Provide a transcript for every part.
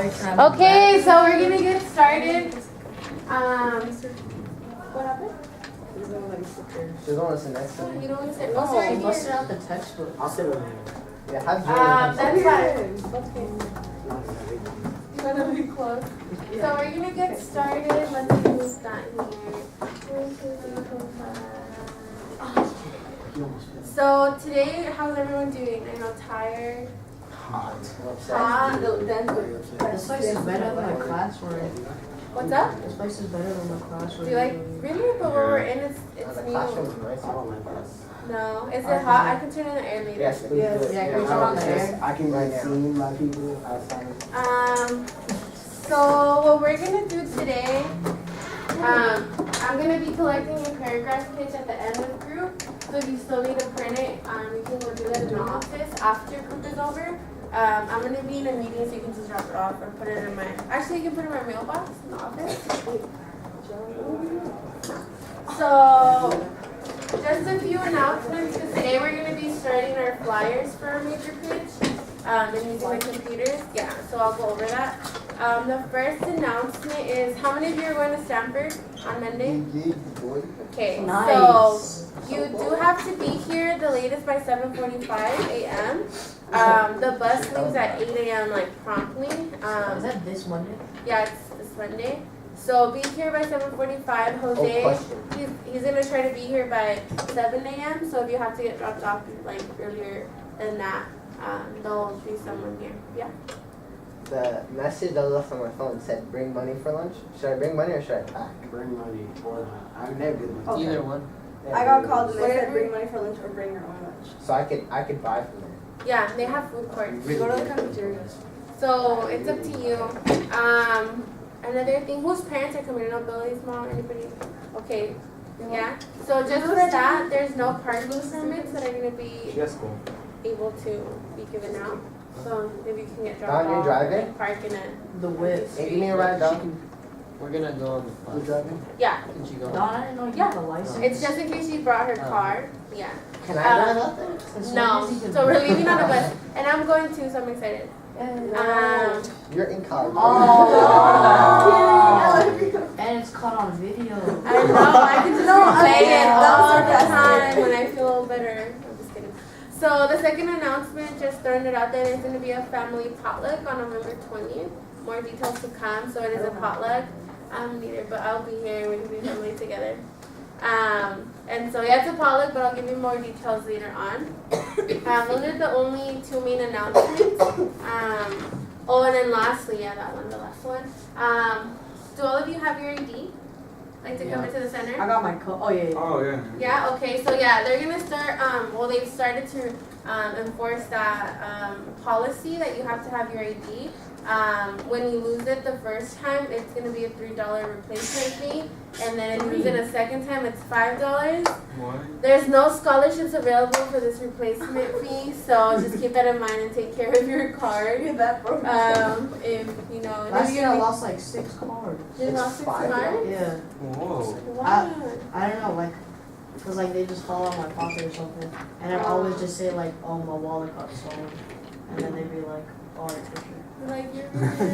Okay, so we're gonna get started. What happened? She doesn't want to sit next to me. You don't want to sit? Oh, sorry. She busted out the textbook. I'll sit over there. Yeah, have Julie. That's fine. Okay. You wanna be close? So we're gonna get started. Let's see who's done here. So today, how's everyone doing? I know tired. Hot. Hot. This place is better than the class we're in. What's up? This place is better than the class we're in. Do you like really? But where we're in, it's The new. classroom's nice. I don't like this. No, is it hot? I can turn on the air later. Yes, please. Yes. do it. Yeah, can you turn on the air? I can right now. Seen by people outside. So what we're gonna do today, I'm gonna be collecting your paragraph pitch at the end of group. So if you still need to print it, you can go do that in the office after group is over. I'm gonna be in a meeting, so you can just drop it off or put it in my. Actually, you can put it in my mailbox in the office. So just a few announcements, because today we're gonna be starting our flyers for our major pitch. And using my computers. Yeah, so I'll go over that. The first announcement is, how many of you are going to Stanford on Monday? Okay, Nice. So you do have to be here the latest by 7:45 a.m. The bus leaves at 8 a.m. like promptly. Is that this Monday? Yeah, it's this Monday. So be here by 7:45. Jose, he's gonna try to be here by 7 a.m. So if you have to get dropped off like earlier than that, there'll be someone here. Yeah. The message I left on my phone said, bring money for lunch. Should I bring money or should I pack? Bring money or I've never did money. Either one. I got called and they said bring money for lunch or bring your own lunch. So I could buy from there. Yeah, they have food courts. Go to the cafeteria. So it's up to you. Another thing, whose parents are coming? No, Billy's mom, anybody? Okay. Yeah. So just for that, there's no parking permits that are gonna be That's cool. able to be given out. So if you can get Don, dropped you off driving? and park in it. The whip. Hey, give me a ride, Don. We're gonna go on the You bus. driving? Yeah. Did you go? Don, I didn't know you Yeah. had a license. It's just in case she brought her car. Yeah. Can I drive out there? As long No. as you can- So we're leaving on the bus, and I'm going too, so I'm excited. You're in college. Oh. And it's caught on video. I know, I can just replay it all the time when I feel better. I'm just kidding. So the second announcement, just throwing it out there, there's going to be a family potluck on November 20th. More details to come. So it is a potluck. I'm neither, but I'll be here. We can be family together. And so yeah, it's a potluck, but I'll give you more details later on. Those are the only two main announcements. Oh, and then lastly, yeah, that one, the last one. Do all of you have your ID? Like to come into the center? I got my coat. Oh, yeah. Oh yeah. Yeah, okay, so yeah, they're gonna start, well, they've started to enforce that policy that you have to have your ID. When you lose it the first time, it's gonna be a $3 replacement fee, and then if you lose it a second time, it's $5. What? There's no scholarships available for this replacement fee, so just keep that in mind and take care of your card. Look at that broke. If you know, Last if year I lost like 6 cards. you lost six $5. cards? Yeah. Whoa. What? I don't know, like, cause like they just fall out my pocket or something, and I'd always just say like, oh, my wallet got stolen, and then they'd be like, oh, your picture. Like I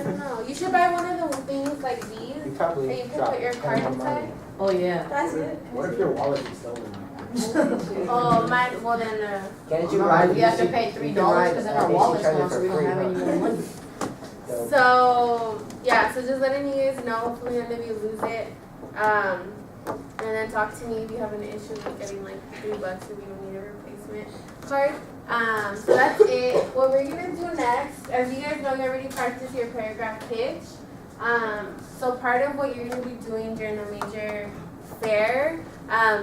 don't know. You should buy one of the things like these You probably that you can dropped put your card tons of money. inside. Oh yeah. That's it. What if your wallet is stolen? Oh, mine. Well then, Can't you ride? You have to pay $3 because then our wallet's gone, so we don't have any more money. so yeah. So just letting you guys know. Hopefully none of you lose it. And then talk to me if you have an issue with getting like $3 if you don't need a replacement card. So that's it. What we're gonna do next, as you guys know, you already practiced your paragraph pitch. So part of what you're gonna be doing during the major fair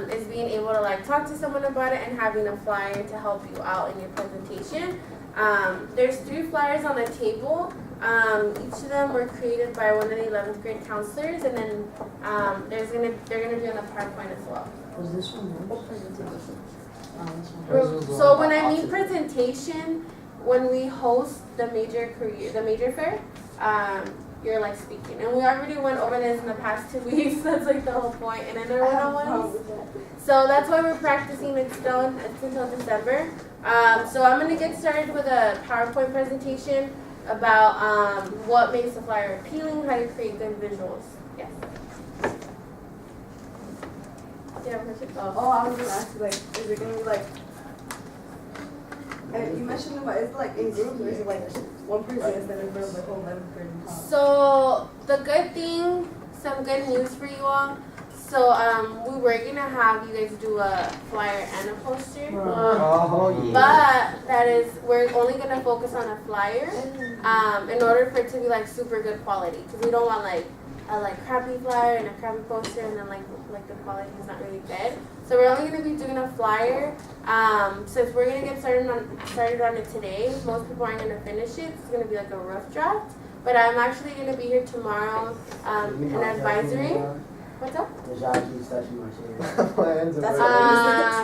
is being able to like talk to someone about it and having a flyer to help you out in your presentation. There's 3 flyers on the table. Each of them were created by one of the 11th grade counselors, and then they're gonna be on the PowerPoint as well. Was this one yours? Oh, this one. So when I mean presentation, when we host the major fair, you're like speaking, and we already went over this in the past 2 weeks. That's like the whole point, and then there were one-on-ones. So that's why we're practicing. It's until December. So I'm gonna get started with a PowerPoint presentation. about what makes the flyer appealing, how to create good visuals. Yes. Do you have a question? Oh, I was gonna ask you, like, is it gonna be like, you mentioned about, is it like in groups or is it like one person instead of the whole 11th grade and top? So the good thing, some good news for you all. So we were gonna have you guys do a flyer and a poster. Oh yeah. But that is, we're only gonna focus on a flyer, in order for it to be like super good quality, because we don't want like a crappy flyer and a crappy poster, and then like the quality is not really good. So we're only gonna be doing a flyer. Since we're gonna get started on it today, most people aren't gonna finish it. It's gonna be like a rough draft. But I'm actually gonna be here tomorrow, in advisory. What's up? The job keeps touching my chair. My hands are That's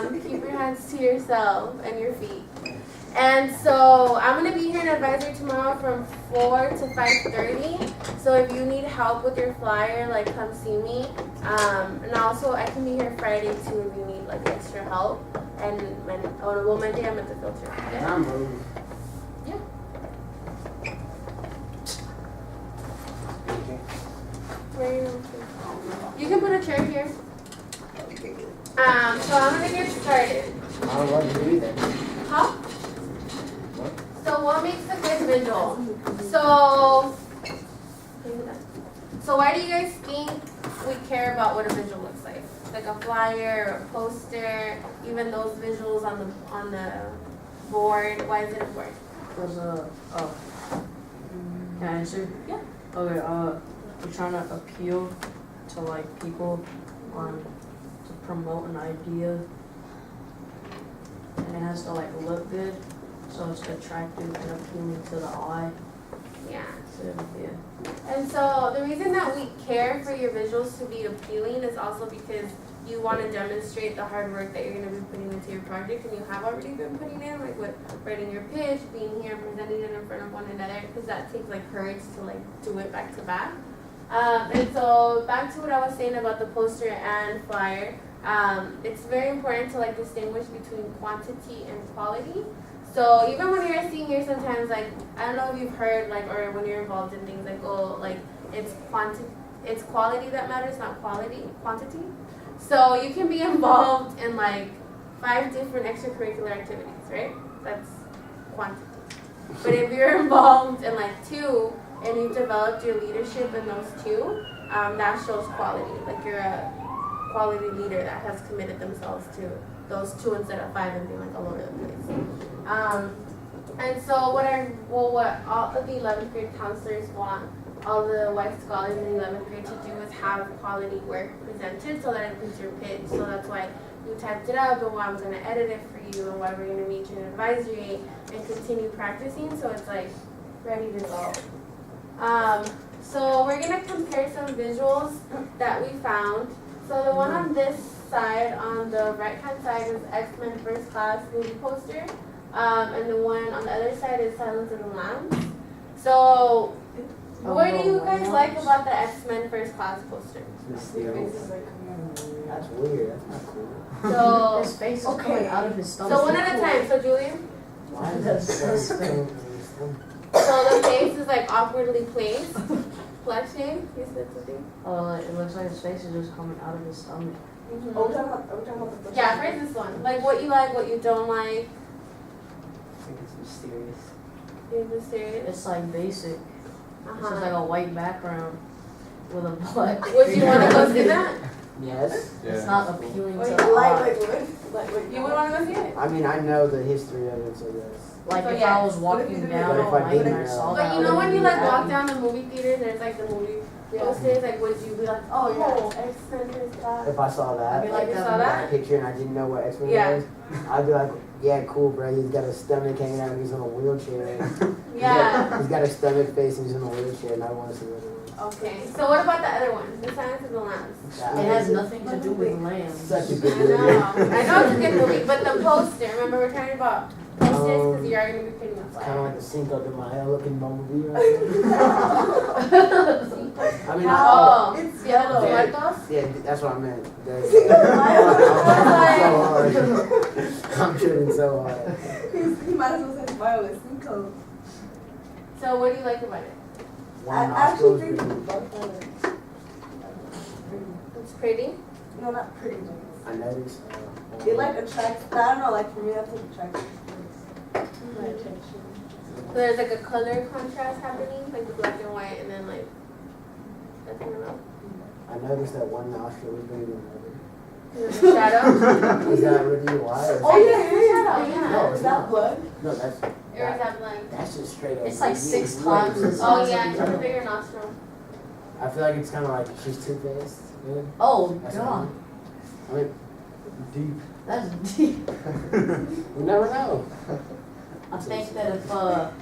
burning. Keep your hands to yourself and your feet. And so I'm gonna be here in advisory tomorrow from 4 to 5:30. So if you need help with your flyer, like come see me. And also I can be here Friday too if you need like extra help. And Monday I'm at the filter. And I'm moving. Where are you? You can put a chair here. So I'm gonna get started. I don't love you either. Huh? So what makes a good visual? So why do you guys think we care about what a visual looks like? Like a flyer or a poster, even those visuals on the board. Why is it important? Because can I answer? Yeah. Okay, we're trying to appeal to like people to promote an idea, and it has to like look good, so it's attractive and appealing to the eye. Yeah. So yeah. And so the reason that we care for your visuals to be appealing is also because you want to demonstrate the hard work that you're going to be putting into your project, and you have already been putting in, like with writing your pitch, being here, presenting it in front of one another, because that takes like courage to like do it back to back. And so back to what I was saying about the poster and flyer, it's very important to like distinguish between quantity and quality. So even when you're a senior, sometimes like, I don't know if you've heard like, or when you're involved in things like, oh, like it's quality that matters, not quantity. So you can be involved in like 5 different extracurricular activities, right? That's quantity. But if you're involved in like 2 and you've developed your leadership in those 2, that shows quality. Like you're a quality leader that has committed themselves to those 2 instead of 5 and being like all over the place. And so what all of the 11th grade counselors want all the white scholars in 11th grade to do is have quality work presented so that it includes your pitch. So that's why you typed it up and why I'm going to edit it for you and why we're going to meet you in advisory and continue practicing so it's like ready to go. So we're going to compare some visuals that we found. So the one on this side, on the right hand side, is X-Men First Class movie poster. And the one on the other side is Silence of the Lambs. So what do you guys like about the X-Men First Class poster? Mysterious. That's weird. That's not cool. So His face is coming out of his stomach. so one at a time. So Julian. Why is that so cool? So the face is like awkwardly placed. Flexing. You said something. It looks like his face is just coming out of his stomach. Mm-hmm. Are we talking about the Yeah, first this one. Like what you like, what you don't like. I think it's mysterious. Is this serious? It's like basic. It's just like Uh-huh. a white background with a black. Would you want to go see that? Yes. It's not appealing to Wait, the eye. You would want to go see it? I mean, I know the history of it, so yes. Like So if yeah. I was walking down But if the I lane and didn't I know. saw that, But I you know when wouldn't you be like walk happy. down the movie theater, there's like the movie posters. Like would you be like, oh, X-Men First Class? If I saw I'd be that, like you that. saw that? picture and I didn't know what X-Men Yeah. was, I'd be like, yeah, cool, bro. He's got a stomach hanging out and he's in a wheelchair. Yeah. He's got a stomach face and he's in a wheelchair and I want to see what it is. Okay. So what about the other one? The Silence of the Lambs. It has nothing to do with lambs. Such a I good know. movie. I know it's a good movie, but the poster. Remember, we're talking about posters because you are going to be putting a Kind of flyer. like the Cinco de Mayo looking bumblebee right I mean, Oh, It's Dia de los yellow. Muertos. yeah, that's what I meant. I'm tripping so hard. He might as well say violet Cinco. So what do you like about it? One I nostril actually is think pretty. bug feathers. It's pretty. No, not pretty, but I noticed. it like attracts. I don't know. Like for me, that's like attractive. My attention. So there's like a color contrast happening, like the black and white, and then like that's enough. I noticed that one nostril was bigger than There's a shadow. Is that really why? Or Oh yeah, Oh, yeah. yeah. No, it's Is that not. blood? No, that's Or is that blank? that's just straight up. It's like weird. 6 Weird. times as Oh size yeah, of it's the a other. bigger nostril. I feel like it's kind of like she's two-faced. Yeah. Oh That's god, I mean, deep. that's deep. You never know. I think that if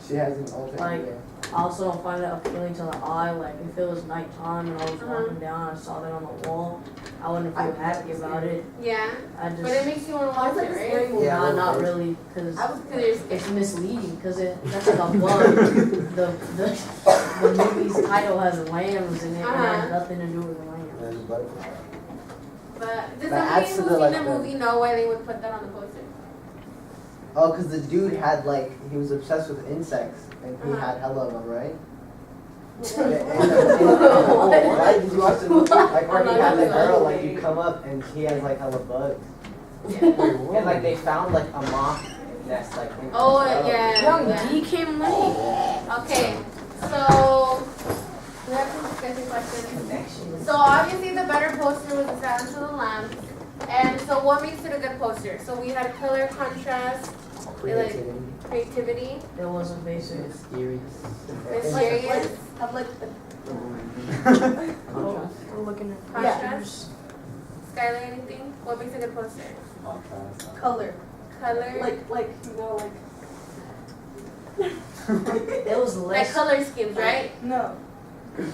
She has an alternate. Like- I also don't find it appealing to the eye. Like if it was nighttime and I was walking down, and I saw that on the wall, I wouldn't feel happy about it. Yeah, I just but it makes you want to I was watch like it, a right? scary movie. Yeah, a little not bit. really, because I was Because you're scared. it's misleading. Because that's like a bug. the movie's title has lambs in it, and it has Uh-huh. nothing to do with lambs. And the butterfly. But does That adds somebody to who's the, seen like, the the- movie know why they would put that on the poster? Oh, because the dude had like, he was obsessed with insects and he Uh-huh. had hella of them, right? What? Right? Did you watch the movie? Like where I'm he not had the gonna girl, do like it. you come up and he has like hella bugs. Yeah. And like they found like a moth nest like in Oh her throat. yeah. Young yeah. D came late. Okay, so we have some discussion questions. Connection. So obviously the better poster was the Silence of the Lambs. And so what makes it a good poster? So we had color contrast, Creativity. creativity, It wasn't basic. Mysterious. mysterious, Have like Oh, we're looking at contrast. Skylar, anything? What makes a good poster? color. Color. Like you know like. It was Like less. color schemes, right? No. No?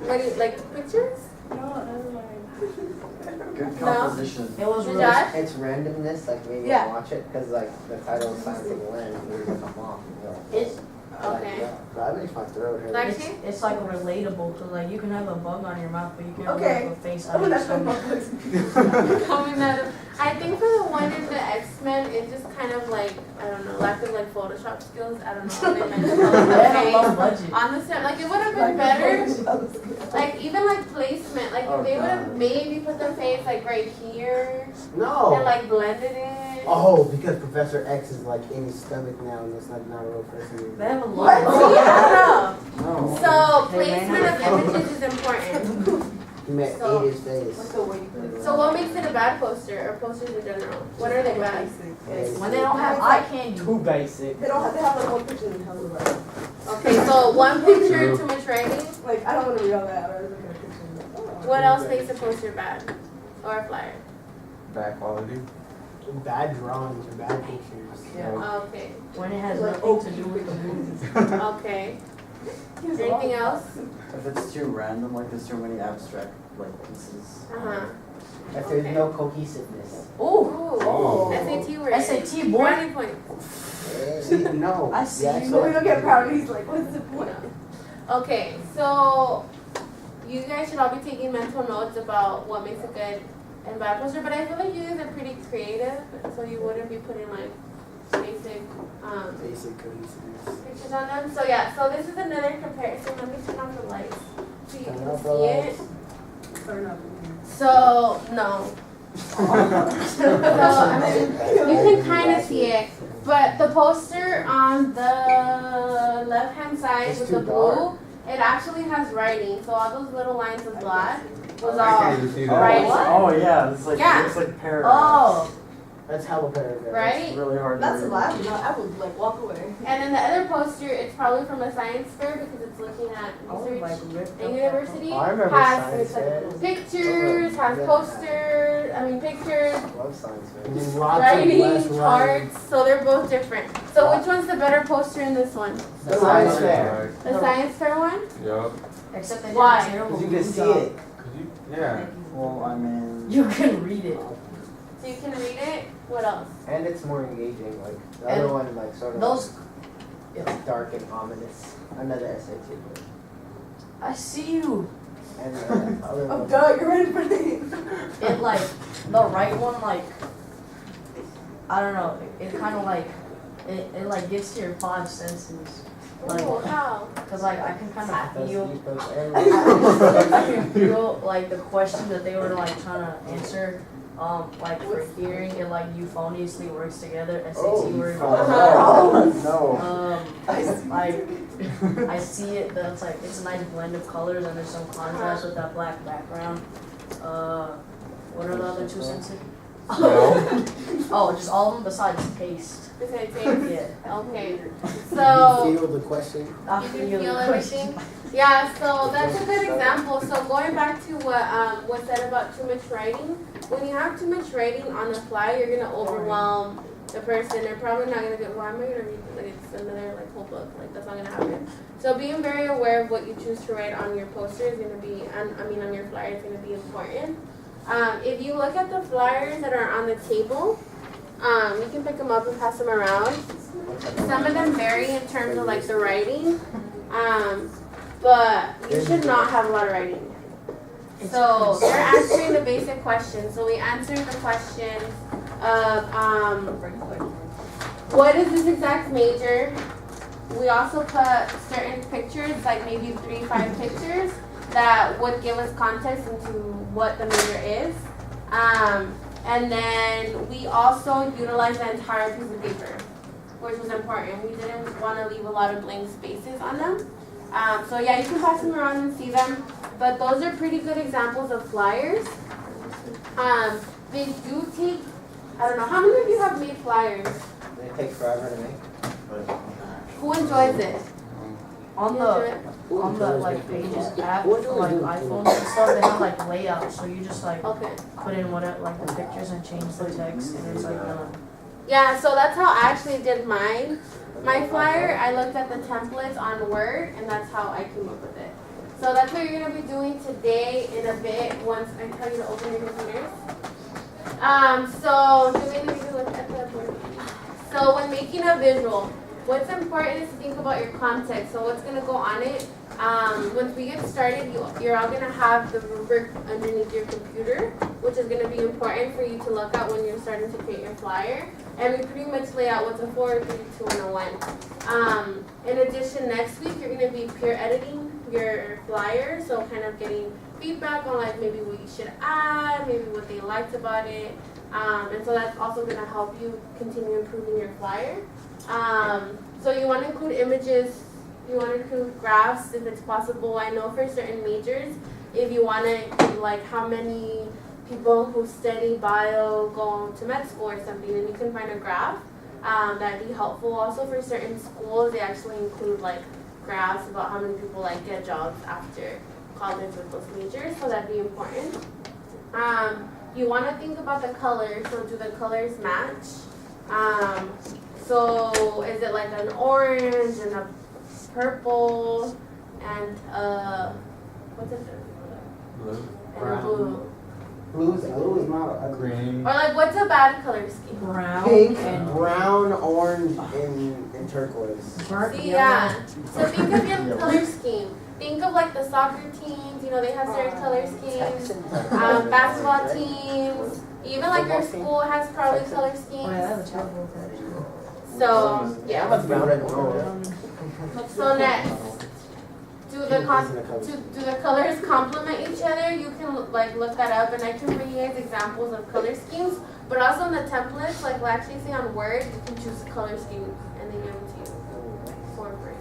What do you, like pictures? No, never mind. Good No. composition. It was Good really. job. It's randomness, like maybe Yeah. watch it, because like the title is Silence of the Lambs, and there's like a moth. You know. It's Okay. That makes my throat hurt. Like- It's, it's like relatable because like you can have a bug on your mouth, but you can't Okay. have a face Oh, on your that's my stomach. Coming out of, I think for the one in the X-Men, it's just kind of like, I don't know, lack of like Photoshop skills. I don't know. They like They had a low color the budget. face on the set. Like it would have been better. Like even like placement. Like Oh, if they would have God. maybe put the face like right here and No. like blended it. Oh, because Professor X is like in his stomach now, and it's like not a real person. They have a What? low budget. Yeah. No. So Hey, placement of man. images is important. He met So- ate his face. What's the way you put it? So what makes it a bad poster or posters in general? What are they bad? When they don't have eye candy. Too basic. They don't have. They have like one picture and tell you about it. Okay, so one picture, too much writing. Like I don't want to read all that. I rather look at a picture. And like, oh. What else makes a poster bad? Or a flyer? Bad quality. Bad drawings or bad pictures. Yeah. Okay. When it has Like, nothing to do with the movie. Okay. Anything else? If it's too random, like there's too many abstract like pieces. Uh-huh. If there's Okay. no cohesiveness. Ooh. Ooh. Oh. SAT word. SAT boy. Brownie point. See, no. I see Yes. you. So we don't get proud. He's like, what's the point? Okay, so you guys should all be taking mental notes about what makes a good and bad poster, but I feel like you guys are pretty creative, so you wouldn't be putting like basic Basic cohesiveness. pictures on them. So yeah, so this is another comparison. Let me turn off the lights so you Turn can off the see it. lights. Or not. So no. So I mean, you can kind of see it, but the poster on the left-hand side It's with too the blue, dark. it actually has writing. So all those little lines of black was I all can't even see that. right. Oh yeah, it's like Yeah. it's like paragraphs. Oh. That's hella paragraph. Right? It's really hard That's to a read. lot. No, I would like walk away. And then the other poster, it's probably from a science fair because it's looking at I was research like ripped and up. university. Oh, I remember Has science fairs. pictures, has Yeah. posters, pictures, Love science And fairs. then lots writing, of less writing. charts, so they're both different. So which one's the better poster in this one? The science fair. The science fair one? Yup. Except they did Why? a terrible Because you can blue see job. it. Yeah. Well, I mean. You can read it. So you can read it? What else? And it's more engaging, like the And other one like sort of Those. dark and ominous. Another SAT book. I see you. And the other Oh, one. duh, you're ready for things. It like the right one like I don't know. It kind of like it like gets to your five senses. Ooh, how? Cause like I can kind of Those feel, deep, those I can feel like the question that they were like trying to answer, like for hearing it like euphoniously works together, SAT word. No. Like I see it. That's like it's a nice blend of colors and there's some contrast with that black background. What are the other two senses? Oh, just all of them besides taste. Besides taste? Yeah. Okay. You So feel the question? I you can feel feel the everything. question. Yeah. So that's a good example. So going back to what said about too much writing. When you have too much writing on the fly, you're gonna overwhelm the person. They're probably not gonna get. Why am I gonna read like it's another like whole book? Like that's not gonna happen. So being very aware of what you choose to write on your poster is gonna be, on your flyer is gonna be important. If you look at the flyers that are on the table, you can pick them up and pass them around. Some of them vary in terms of like the writing, but you should not have a lot of writing. So they're answering the basic questions. So we answered the question of what is this exact major? We also put certain pictures, like maybe 3-5 pictures that would give us context into what the major is. And then we also utilized the entire piece of paper, which was important. We didn't want to leave a lot of blank spaces on them. So yeah, you can pass them around and see them. But those are pretty good examples of flyers. They do take, I don't know, how many of you have made flyers? They take forever to make. Who enjoys it? On You the enjoy it? on the like Pages app for like iPhones and stuff, they have like layouts, so you just like Okay. put in whatever like the pictures and change the text, and it's like done. Yeah, so that's how I actually did mine. My flyer, I looked at the templates on Word, and that's how I came up with it. So that's what you're gonna be doing today in a bit once I tell you to open your computers. So do we need to look at the board? So when making a visual, what's important is to think about your context. So what's gonna go on it? Once we get started, you're all gonna have the rubric underneath your computer, which is gonna be important for you to look at when you're starting to create your flyer. And we pretty much lay out what's a 4, 3, 2, and a 1. In addition, next week you're gonna be peer editing your flyer, so kind of getting feedback on like maybe what you should add, maybe what they liked about it. And so that's also gonna help you continue improving your flyer. So you want to include images, you want to include graphs if it's possible. I know for certain majors, if you want to include like how many people who study bio go to med school or something, then you can find a graph. That'd be helpful. Also for certain schools, they actually include like graphs about how many people like get jobs after college with those majors, so that'd be important. You want to think about the colors, so do the colors match? So is it like an orange and a purple and what's it? Blue. And a blue. Blue is not a Green. Or like what's a bad color scheme? Brown pink, and brown, orange, and turquoise. burnt See, yellow. yeah. So think of your color scheme. Think of like the soccer teams, you know, they have certain color schemes. Basketball teams. Even like your school has probably color Oh schemes. yeah, that's terrible. So yeah. What's brown and orange? So next, do the colors complement each other? You can like look that up, and I can bring you guys examples of color schemes. But also in the templates, like we'll actually say on Word, you can choose color schemes, and they give them to you for free.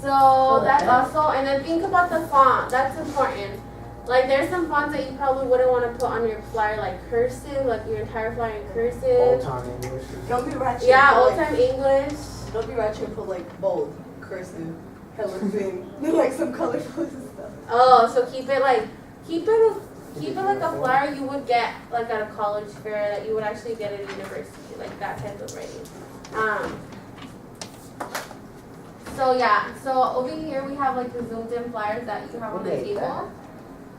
So that's also, and then think about the font. That's important. Like there's some fonts that you probably wouldn't want to put on your flyer, like cursive, like your entire flyer in Old cursive. time English. Don't be ratchet. Yeah, and put, old time English. Don't be ratchet and put like bold, cursive, hella thin, like some colorful stuff. Oh, so keep it like a flyer you would get like at a college fair that you would actually get at a university, like that type of writing. So yeah, so over here we have like the zoomed in flyers that you have on the Okay, table.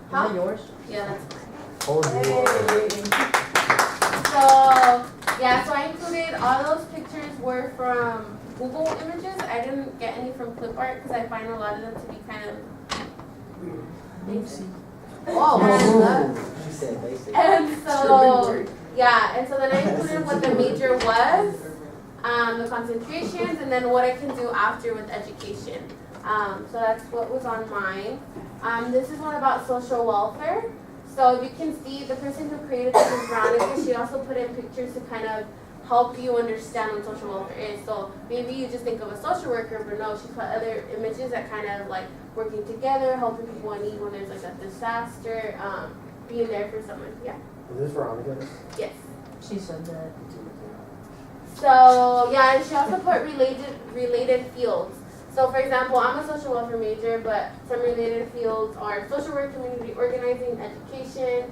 Is that yours? Yeah, that's mine. Old So yeah, so I included all those pictures were from Google Images. I didn't get any from clip art because I find a lot of them to be kind of basic. She said basic. And so yeah, and so then I included what the major was. the concentrations, and then what I can do after with education. So that's what was on mine. This is one about social welfare. So you can see the person who created this is Veronica. She also put in pictures to kind of help you understand what social welfare is. So maybe you just think of a social worker, but no, she put other images that kind of like working together, helping people in need when there's like a disaster, being there for someone. Yeah. Is this Veronica? Yes. She said that. So yeah, and she also put related fields. So for example, I'm a social welfare major, but some related fields are social work, community organizing, education,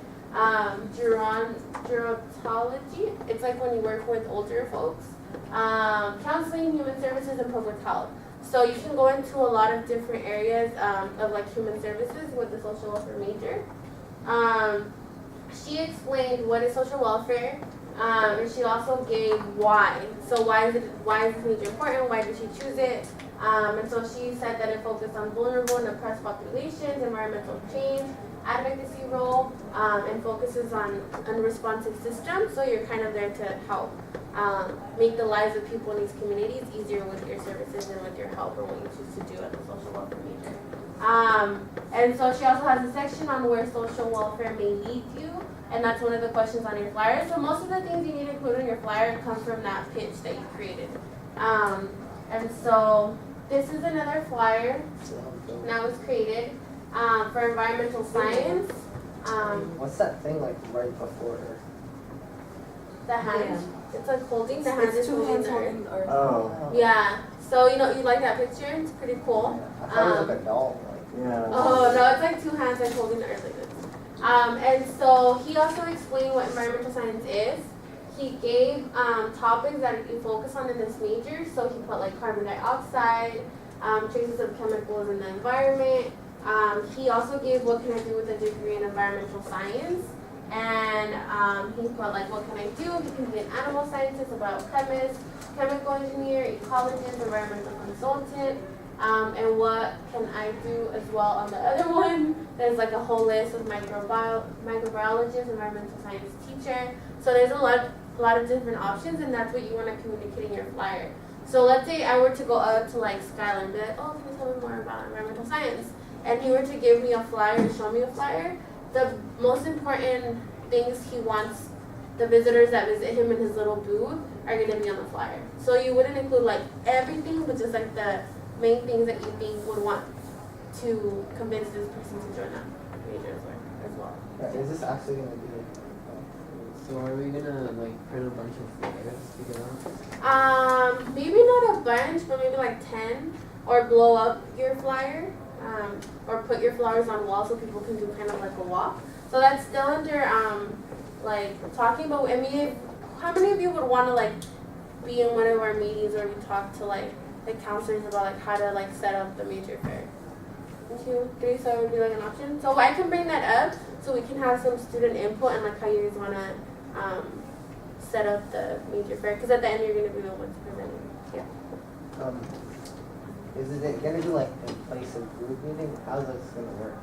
gerontology. It's like when you work with older folks. Counseling, human services, and public health. So you can go into a lot of different areas of like human services with the social welfare major. She explained what is social welfare, and she also gave why. So why is this major important? Why did she choose it? And so she said that it focused on vulnerable and oppressed populations, environmental change, advocacy role, and focuses on unresponsive systems. So you're kind of there to help make the lives of people in these communities easier with your services and with your help or what you choose to do as a social welfare major. And so she also has a section on where social welfare may lead you, and that's one of the questions on your flyer. So most of the things you need to include in your flyer come from that pitch that you created. And so this is another flyer that was created for environmental science. What's that thing like right before her? The hand. It's like holding the hand is It's two holding hands the holding earth. the earth. Oh. Yeah. So you like that picture? It's pretty cool. I thought it was like a doll. Like. Yeah. Oh no, it's like two hands like holding the earth like this. And so he also explained what environmental science is. He gave topics that you focus on in this major. So he put like carbon dioxide, traces of chemicals in the environment. He also gave what can I do with a degree in environmental science. And he put like what can I do? He can be an animal scientist, a biochemist, chemical engineer, ecologist, environmental consultant. And what can I do as well on the other one? There's like a whole list of microbiologist, environmental science teacher. So there's a lot of different options, and that's what you want to communicate in your flyer. So let's say I were to go up to like Skylar and be like, oh, can you tell me more about environmental science? And he were to give me a flyer and show me a flyer, the most important things he wants the visitors that visit him in his little booth are going to be on the flyer. So you wouldn't include like everything, but just like the main things that you think would want to convince this person to join that major as well. Right, is this actually gonna be? So are we gonna like print a bunch of flyers to get out? Maybe not a bunch, but maybe like 10, or blow up your flyer, or put your flowers on walls so people can do kind of like a walk. So that's still under like talking about. I mean, how many of you would want to like be in one of our meetings where we talk to like the counselors about like how to like set up the major fair? 1, 2, 3, so it would be like an option. So I can bring that up so we can have some student input and like how you guys want to set up the major fair, because at the end you're going to be the ones presenting. Yeah. Is it gonna be like in place of group meeting? How's this gonna work?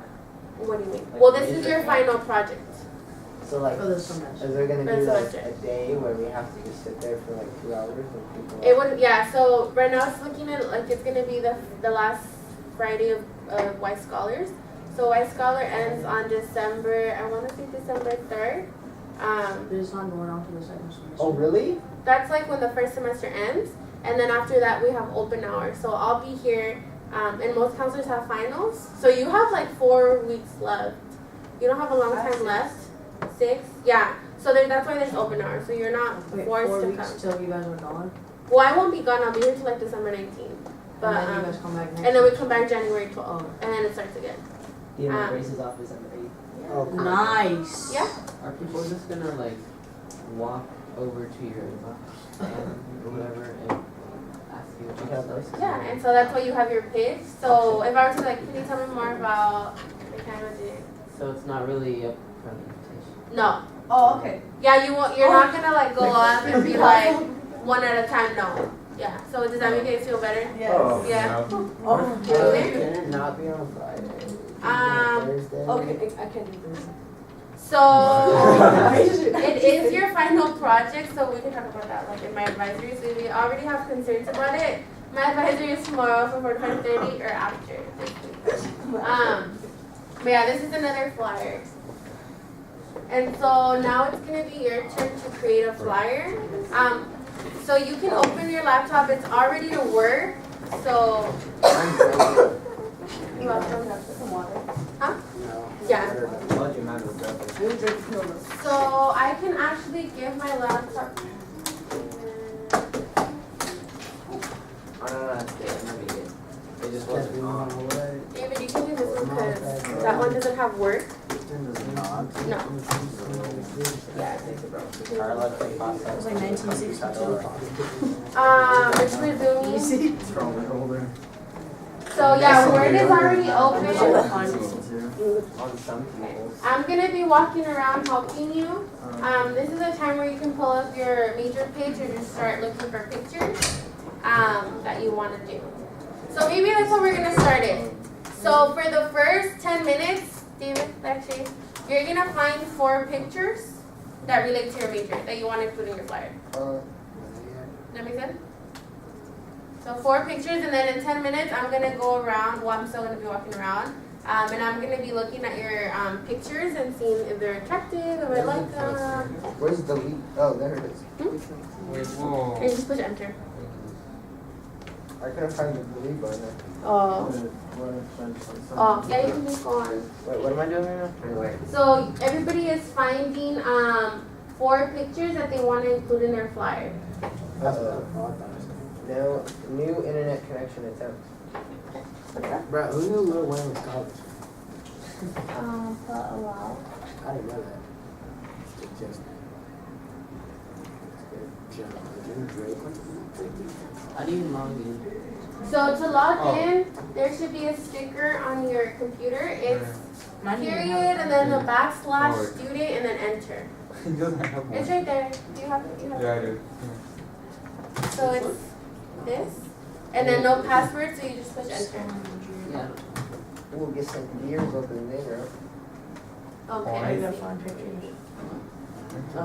What do you mean? Like Well, this is major your fair. final project. So like, For the semester. is there gonna For be the like semester. a day where we have to just sit there for like 2 hours and people? It would, yeah. So right now it's looking at like it's gonna be the last Friday of White Scholars. So White Scholar ends on December. I want to say December 3rd. It's not going on to the second semester. Oh really? That's like when the first semester ends, and then after that we have open hours. So I'll be here, and most counselors have finals. So you have like 4 weeks left. You don't have a long time left. 6, yeah. So that's why there's open hours. So you're not Wait, forced 4 to weeks come. till you guys are gone? Well, I won't be gone. I'll be here till like December 19th. But And then you guys come back next and then we week. come back January 12th, Oh. and then it starts again. Yeah, my Um, races off December 8th. Oh, cool. Nice. Yeah. Are people just gonna like walk over to your inbox or whatever and ask you Yeah, about stuff? Yeah, and so that's why you have your pitch. So if I were to like, can you tell me more about the kind of it? So it's not really up for an invitation. No. Oh, okay. Yeah, you won't. You're not gonna like go up and be like one at a time. No. Yeah. So does that make you guys feel better? Yes. Oh. Yeah. Oh, Really? Can it not be on Friday? Um, Thursday? okay, I can do this. So it is your final project, so we can talk about that like in my advisory. So if you already have concerns about it, my advisory is tomorrow from 4 to 5:30 or after this week. But yeah, this is another flyer. And so now it's gonna be your turn to create a flyer. So you can open your laptop, it's already to work. So you're welcome. Some water. Huh? No. Yeah. Told you mine was better. So I can actually give my laptop. Oh, no, that's good. I'm gonna get it. It just wasn't on. David, you can do this one because that one doesn't have work. No. No. Yeah, I think it broke. Karla, take It was like 1962. It's resuming. You see? It's from the older. So yeah, Word is already open. On some people. I'm gonna be walking around helping you. This is a time where you can pull up your major page and just start looking for pictures that you want to do. So maybe that's how we're gonna start it. So for the first 10 minutes, David, actually, you're gonna find 4 pictures that relate to your major that you want to include in your flyer. That make sense? So 4 pictures, and then in 10 minutes, I'm gonna go around. Well, I'm still gonna be walking around, and I'm gonna be looking at your pictures and seeing if they're attractive, if I like them. Where's the lead? Oh, there it is. Wait, whoa. And you just push enter. I couldn't find the delete button. Oh. Oh, yeah, you can just go on. Wait, what am I doing right now? So everybody is finding 4 pictures that they want to include in their flyer. No, new internet connection attempt. Bro, who knew Lil Wayne was college? For a while. I didn't know that. It just. How do you log in? So to log in, there should be a sticker on your computer. It's period and then the backslash student and then enter. He doesn't have one. It's right there. Do you have it? You have Yeah, I it? do. So it's this. And then no password, so you just push enter. Yeah. We'll get some gears open there. Okay. Oh yeah. I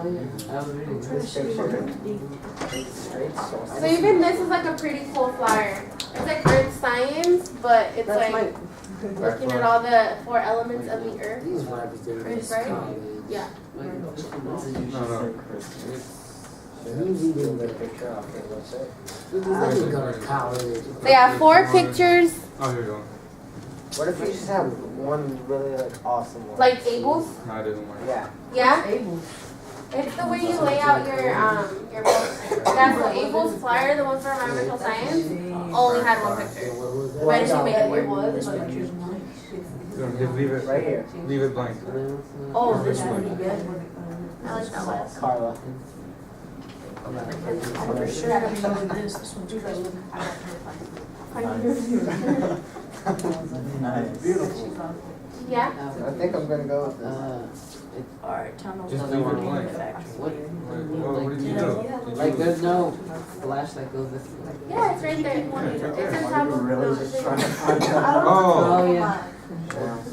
was reading This this. picture is straight sauce. So even this is like a pretty cool flyer. It's like earth science, but it's That's like looking at all the 4 elements of the earth. These rappers did Right, this right? college. Yeah. Wait, this one is No. Easy Get to a picture off the website. I didn't go to college. So yeah, 4 pictures Oh, here you go. What if you just have one really like awesome one? like Abel's. No, it doesn't work. Yeah. Yeah? It's the way you lay out your book. Yeah, so Abel's flyer, the one for environmental science, only had 1 picture. Why did you make it work? So just leave it. Right here. Leave it blank. Oh, this one. I like that one. Karla. I'm for sure I don't know this. This one's crazy. Nice. Beautiful. Yeah? I think I'm gonna go with this. Alright, tunnel. Just leave it blank. What? What did you do? Like there's no flash that goes with it. Yeah, it's right there. It's on top of Really just trying to find Oh. out. Oh yeah.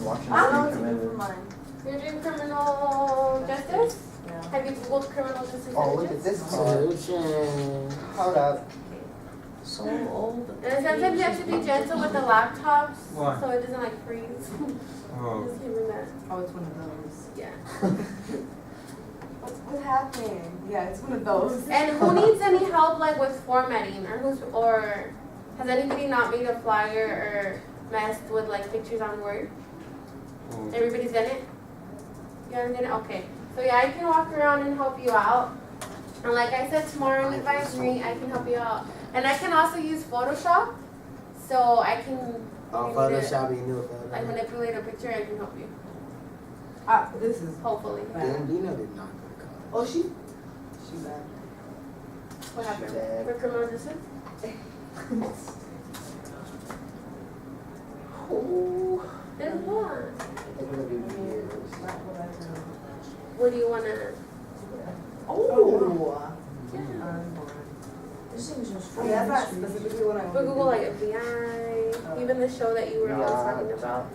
Watching I don't this know committed. mine. You're doing criminal justice? Have you Googled criminal justice? Oh, look at this car. Solution. Hold up. So old. And sometimes you have to be gentle with the laptops, Why? so it doesn't like freeze. Oh. Just give me that. Oh, it's one of those. Yeah. What's happening? Yeah, it's one of those. And who needs any help like with formatting, or has anybody not made a flyer or messed with like pictures on Word? Oh. Everybody's done it? You haven't done it? Okay. So yeah, I can walk around and help you out. And like I said, tomorrow in advisory, I can help you out. And I can also use Photoshop, so I can, Oh, if you need to, Photoshop, you knew like Photoshop. manipulate a picture, I can help you. This is. Hopefully. Damn, Dino did not go to college. Oh, she's bad. What happened? Bad. For criminal justice? Oh, there's one. It's gonna be gears. What do you wanna? Oh. This thing's just I mean, that's not specifically what I want. For Google, like FBI, even the show that you were always talking about.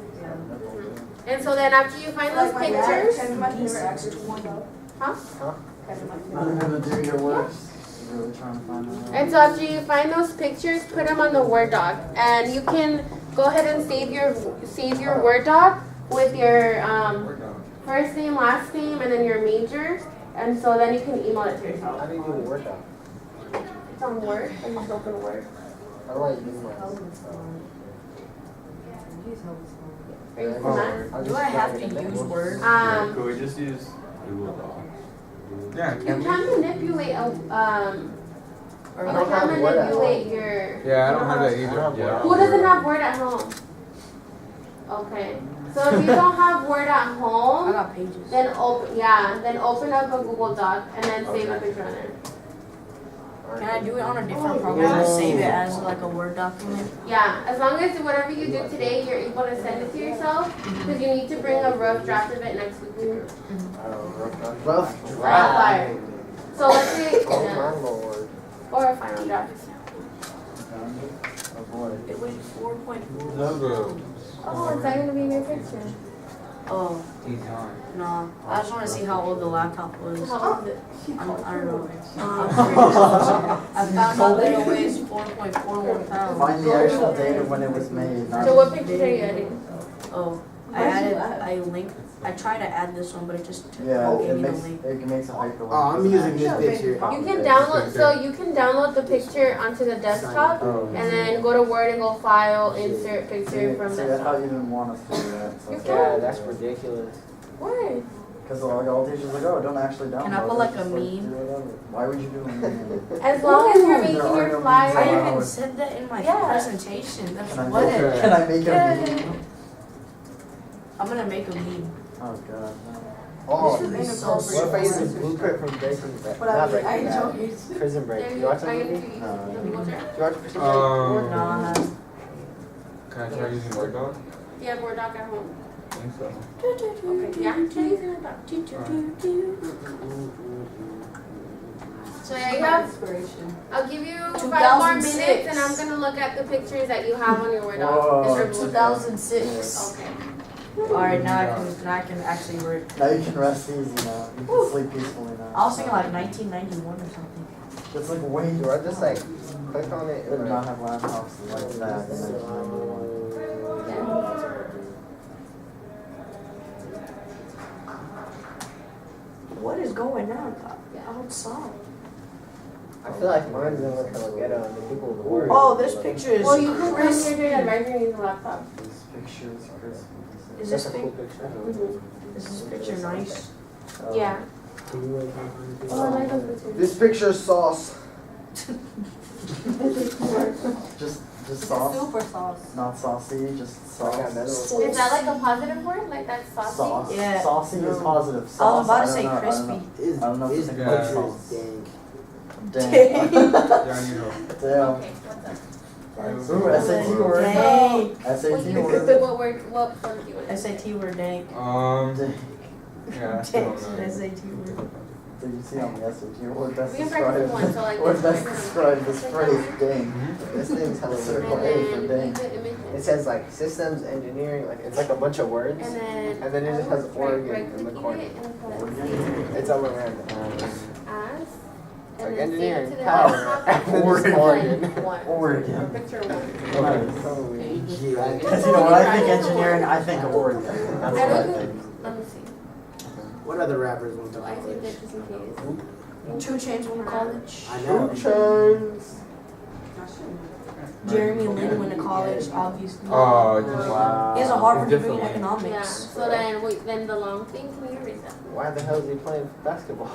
And so then after you find those Like my dad, pictures, kind of my favorite actor to watch. Huh? Kind of my favorite. I'm gonna do your work. Really trying to find that out. and so after you find those pictures, put them on the Word doc, and you can go ahead and save your Word doc with your first name, last name, and then your major, and so then you can email it to yourself. How do you do a word doc? It's on Word, and just open Word. How do I use my? Are you using that? I'll Do just I have drag to it in use there. Word? Could we just use Google Docs? Yeah, You can we? can manipulate Or you don't can have Word at manipulate your. Yeah, I don't have that I either. have Yeah. Who doesn't have Word at home? Okay, so if you don't have Word at I home, got pages. then open up a Google Doc and then save a picture on it. Can I do it on a different program and save it as like a Word document? Yeah, as long as whatever you do today, you're able to send it to yourself, because you need to bring a rough draft of it next week. Rough Fire. draft. So let's say, Oh yeah, my lord. or a final draft. Avoid. It weighs 4.4 Logo. pounds. Oh, is that gonna be in your picture? Oh, He's on. no. I just want to see how old the laptop was. How old is it? I don't know. I found out that it weighs 4.41 pounds. Find the actual date of when it was made. Not So what picture are you editing? Oh, I linked. I tried to add this one, but it just Yeah, gave it me the makes link. it makes a hyperlink. Oh, I'm using this picture. You can download, so you can download the picture onto the desktop, Oh. and then go to Word and go File, Insert See, Picture from see, I thought desktop. you didn't want us to do that. So. You Yeah, that's ridiculous. Why? Because all teachers are like, oh, don't actually download. Can I put it, like a just, meme? do whatever. Why would you do a meme? As long as you're making There are your no flyer. I memes even said that in my Yeah. presentation. That's Can I what make, it. can I make a meme? I'm gonna make a meme. Oh god. Oh, This is so what if I use the inappropriate. blueprint from Breaking Bad? But Not I Breaking Bad. enjoy it. Prison Break. There You you watch are that you movie? gonna No. use the wheelchair? You watch Prison Break? No, I haven't. Can I try using Word doc? Do you have Word doc at home? I think so. Okay, yeah, try using Word doc. So yeah, you have, Inspiration. I'll give you 5 more minutes 2006. and I'm gonna look at the pictures that you have on your Word Whoa. doc. It's from 2006. Okay. Alright, now I can actually work. Now you can rest easy now. You can sleep peacefully now. I was thinking like 1991 or something. It's like way. Do I just like click on it? Did not have laptops like that in 1991. What is going on outside? I feel like mine's gonna look kind of ghetto and the people in the world. Oh, this picture is Well, you can come crisp. here during advisor and use the laptop. This picture is crisp. Is That's this a cool pic- picture. is this picture nice? Yeah. Oh, I like those pictures. This picture's sauce. Just sauce. Super sauce. Not saucy, just I got sauce. medals. Is that like a positive word? Like that's saucy? Sauce. Yeah. Saucy is positive. I was Sauce, about to don't say know, I don't crispy. know. His, I don't know if his it's Yeah. picture sauce. is dank. Dang. Yeah, you know. Damn. Okay, what's up? Ooh, SAT word. Dank. SAT What word. word do you want? SAT word dank. Dang. Yeah, I still Dank. don't know. SAT word. Did you see on the SAT word best We can practice described? one, so like What this. best described this phrase? Dang. This thing's hella And Circle weird. A for then dang. the It images. says like systems engineering, like it's like a bunch of words. And then it just has Oregon in the right-clicking corner. it and put It's over random. as. It's And like then save it engineering to the power. desktop. And then Oregon. it's Oregon. One. Oregon. Or picture one. Nice. Holy Yeah. Because you know, when I think engineering, I think of Oregon. That's what I think. Let me see. What other rappers went to So I saved college? it just in case. 2 Chainz went to college. I know. Chains. Jeremy Lin went to college, obviously. Oh, just Wow. He has a Harvard degree in Different way. Yeah. economics. So then wait, then the long thing, can you erase that? Why the hell is he playing basketball?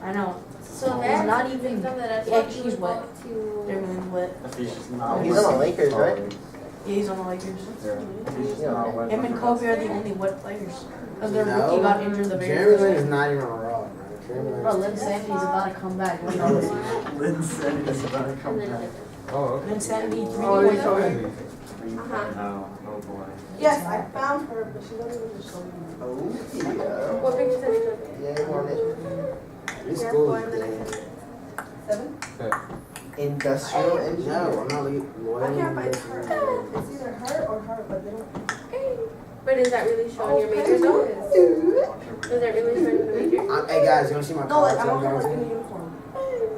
I know. So He's then not even. Yeah, he's wet. To Jeremy Lin's wet. He's on the Lakers, right? Yeah, he's on the Lakers. Yeah. Him and Kobe are the only wet players. Because their No. rookie got injured the very Jeremy first Lin game. is not even on Raw, bro. Jeremy Lin Bro, is- Lin Sandy's about to come back. Lynn said it's about to come and then back. Oh, okay. Lin Sandy, Oh, three he's point Crazy. Uh-huh. No, oh boy. Yes, I found her, but she doesn't even show me. Oh, yeah. What picture said you Yeah, you want it. This Yeah, school four, is and then I dank. said- 7? Industrial No, engineering. I'm not I loyal. can't find her. It's either her or her, but they don't. But is that really showing your major though? Is that really showing the major? Hey guys, you wanna see my No, college? like I I'm want her like in going a uniform.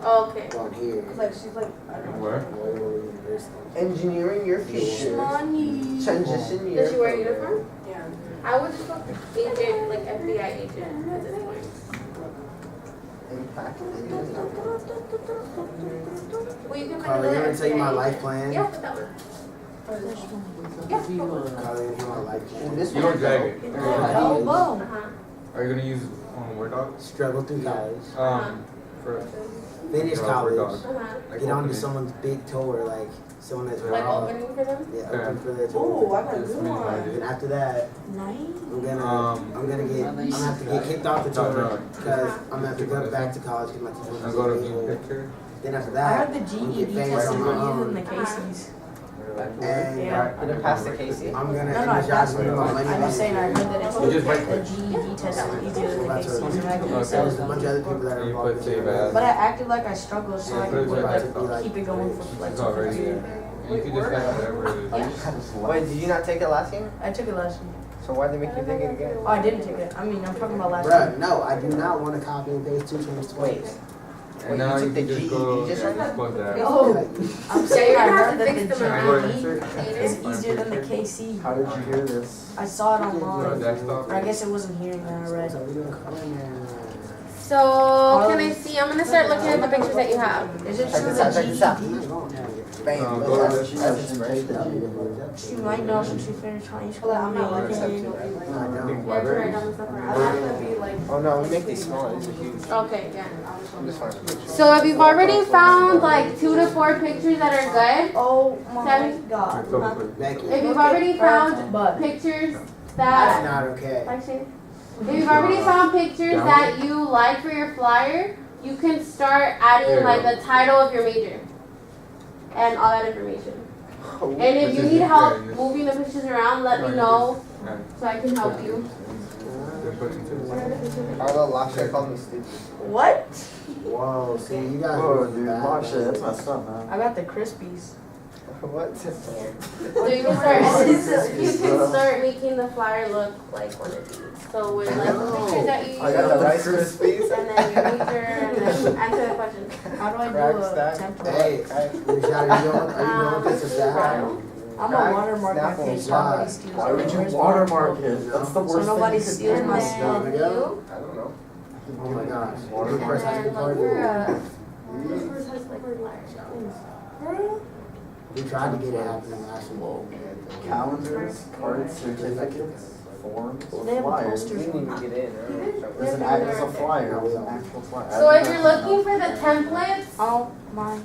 Oh, okay. to. On here. Cause like she's like, I don't know. Where? Loyola University. Engineering your future. Money. Transition your. Does she wear a uniform? Yeah. I would just go agent, like FBI agent at this point. Impact. Well, you can Karla, you wanna tell you my life plan? Yeah, put that one. Karla, you wanna hear my life plan? This You don't drag it. Oh, boom. Uh-huh. Are you gonna use Word doc? Struggle through college. For Finish Word college. doc. Uh-huh. Like Get onto opening. someone's big tour, like someone that's Like raw. opening for them? Yeah, Yeah. open for their Oh, tour. I got a Just good minimal one. idea. And after that, Nice. I'm gonna have to get kicked off the No, tour no. because I'm gonna have to go back to college because my teacher I'll wants go to to view be picture. Then after I that, heard the I'm gonna GED get famous test on is my easier than own. the Casey's. And Yeah. You didn't pass the Casey? I'm gonna No, no, I energize passed me it. with my money. I was saying I heard that it's You just write the GED test is easier than the Casey's. And I can There's a bunch of other people that are You involved put in save it. as. But I acted like I struggled, so I Yeah, could put it like like- keep it going for like It's 2 already years. there. You can just have whatever it is. Wait, did you not take it last year? I took it last year. So why'd they make you take it again? Oh, I didn't take it. I mean, I'm talking about last year. Bruh, no, I do not want to copy and paste 2 times Wait. twice. And now you you took the can just GED go, just yeah, right now? close that. Oh, I'm Yeah, saying you're I gonna have heard to that fix the them Can I go around. insert? GED is easier than the KC. How did you hear this? I saw it No, online. desktop. Or I guess it wasn't here that I read. So we're doing color now. So, can I see? I'm gonna start looking at the pictures that you have. Is it Check true this out, that check this out. GED? Bam. go That's- to that's She should inspiration. take the GED. She might know since she finished high school. I'm not Alright. looking. No, I I don't. think Yeah, to write library. down the stuff I around. want to be like. Oh no, we make these smaller. These are huge. Okay, yeah. I'm just finding pictures. So if you've already found like 2 to 4 pictures that are good, Oh my Seven. god. Becky, if you've already found But pictures that's that, not okay. like Shane, if you've already found pictures that you like for your flyer, you can start adding like the title of your major and all that information. And if you need help moving the pictures around, let me know so I can help you. Karla Lasha called me stupid. what? Whoa, see, you guys Whoa, really dude, bad. watch it. That's messed up, man. I got the Crispies. What? So you can start making the flyer look like one of these. So with like the pictures that you use, I got the Rice Krispies. and then your major, and then answer the question. How do I do Crack a stack. template? Hey, Rashad, are you going with this or that? I'm a Crack, watermark my snap, page so and nobody slide. steals Why would you it. watermark it? That's the worst So thing nobody you could steals do. my And stuff. then Yeah. you, I don't know. Oh my gosh. and Every person has then to look part for of it. We tried to get it happening last week. Calendars, cards, certificates, forms, They have a flyers. poster. We didn't even get in. There's an actual flyer. There's an actual flyer. So if you're looking for the templates, Oh my.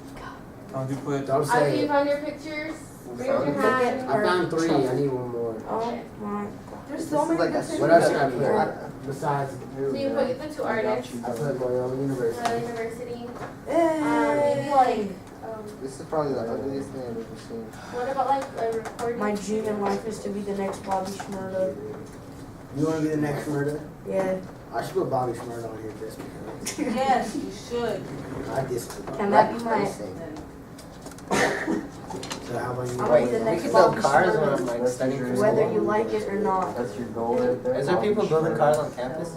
How'd you put? Don't after say you it. found your pictures, raise your hand. I found 3. I need one more. Oh my. There's This so is many like a different. What else should I Yeah. put? Besides, So you put the 2 artists, I put Loyola University. the university. Hey. Like, This is probably the ugliest thing I've ever seen. what about like a recording? My dream in life is to be the next Bobby Shmurda. You want to be the next murder? Yeah. I should put Bobby Schmurda on here just because. Yes, you should. I just. Can that be my- So how about you? I'm Wait, the we next can build Bobby cars when Shmurda. I'm like studying for school. Whether you like it or not. That's your goal right there. Is there people building cars on campus?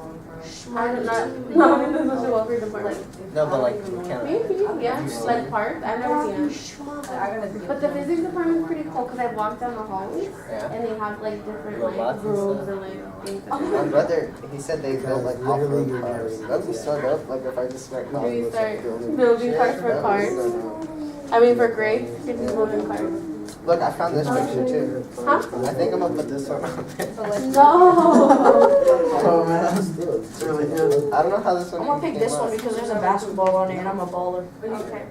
I'm not, no, I'm in the social welfare department. No, but like mechanical. Maybe, yeah, like park, I've never seen them. But the physics department's pretty cool, cause I walked down the hallways, Yeah. and they have like different Robots like and grooves stuff. and like things. My brother, he said they built like Because literally off-road you're cars. never That'd be so dope. Like if I just start Do calling you this start building building shit, cars for that would be cars? so dope. I mean, for grades, you're just building cars. Look, I found this picture too. Huh? I think I'm gonna put this one on there. No! Oh man, it's really good. I don't know how this one I'm gonna pick came this up. one because there's a basketball on it and I'm a baller. Okay.